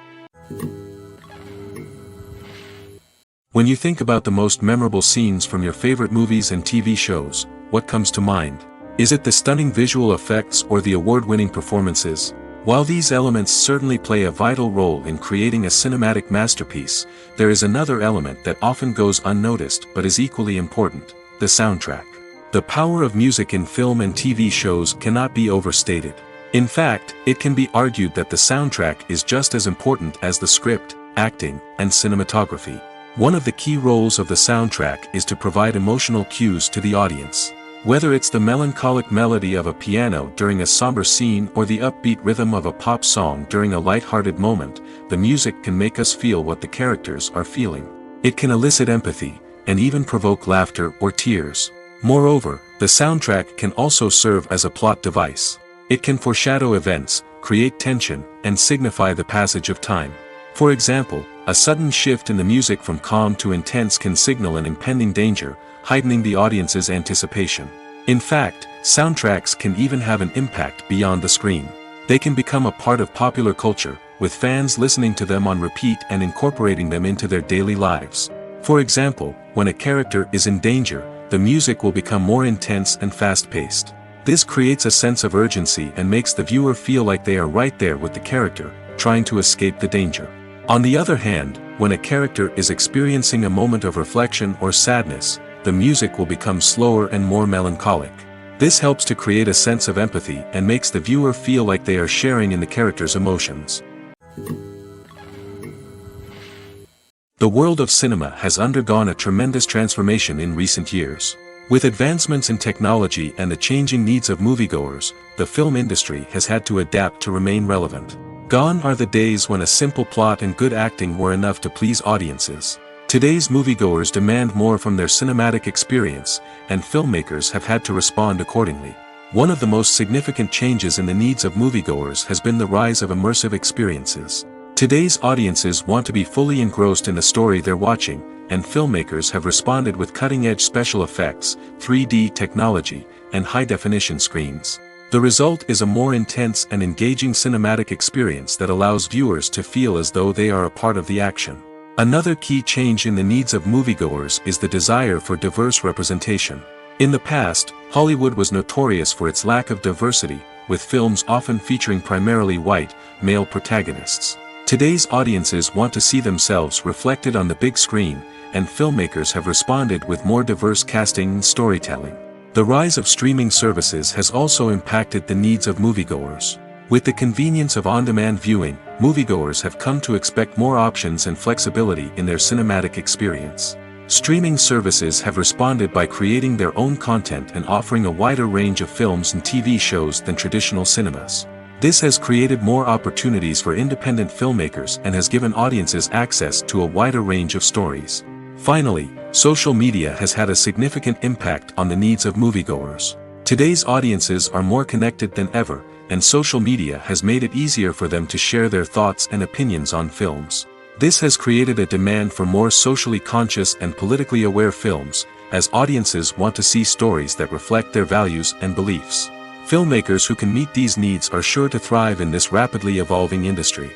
When you think about the most memorable scenes from your favorite movies and TV shows, what comes to mind? Is it the stunning visual effects or the award-winning performances? While these elements certainly play a vital role in creating a cinematic masterpiece, there is another element that often goes unnoticed but is equally important: the soundtrack. The power of music in film and TV shows cannot be overstated. In fact, it can be argued that the soundtrack is just as important as the script, acting, and cinematography. One of the key roles of the soundtrack is to provide emotional cues to the audience. Whether it's the melancholic melody of a piano during a somber scene or the upbeat rhythm of a pop song during a light-hearted moment, the music can make us feel what the characters are feeling. It can elicit empathy, and even provoke laughter or tears. Moreover, the soundtrack can also serve as a plot device. It can foreshadow events, create tension, and signify the passage of time. For example, a sudden shift in the music from calm to intense can signal an impending danger, heightening the audience's anticipation. In fact, soundtracks can even have an impact beyond the screen. They can become a part of popular culture, with fans listening to them on repeat and incorporating them into their daily lives. For example, when a character is in danger, the music will become more intense and fast-paced. This creates a sense of urgency and makes the viewer feel like they are right there with the character, trying to escape the danger. On the other hand, when a character is experiencing a moment of reflection or sadness, the music will become slower and more melancholic. This helps to create a sense of empathy and makes the viewer feel like they are sharing in the character's emotions. The world of cinema has undergone a tremendous transformation in recent years. With advancements in technology and the changing needs of moviegoers, the film industry has had to adapt to remain relevant. Gone are the days when a simple plot and good acting were enough to please audiences. Today's moviegoers demand more from their cinematic experience, and filmmakers have had to respond accordingly. One of the most significant changes in the needs of moviegoers has been the rise of immersive experiences. Today's audiences want to be fully engrossed in the story they're watching, and filmmakers have responded with cutting-edge special effects, 3D technology, and high-definition screens. The result is a more intense and engaging cinematic experience that allows viewers to feel as though they are a part of the action. Another key change in the needs of moviegoers is the desire for diverse representation. In the past, Hollywood was notorious for its lack of diversity, with films often featuring primarily white, male protagonists. Today's audiences want to see themselves reflected on the big screen, and filmmakers have responded with more diverse casting and storytelling. The rise of streaming services has also impacted the needs of moviegoers. With the convenience of on-demand viewing, moviegoers have come to expect more options and flexibility in their cinematic experience. Streaming services have responded by creating their own content and offering a wider range of films and TV shows than traditional cinemas. This has created more opportunities for independent filmmakers and has given audiences access to a wider range of stories. Finally, social media has had a significant impact on the needs of moviegoers. Today's audiences are more connected than ever, and social media has made it easier for them to share their thoughts and opinions on films. This has created a demand for more socially conscious and politically aware films, as audiences want to see stories that reflect their values and beliefs. Filmmakers who can meet these needs are sure to thrive in this rapidly evolving industry.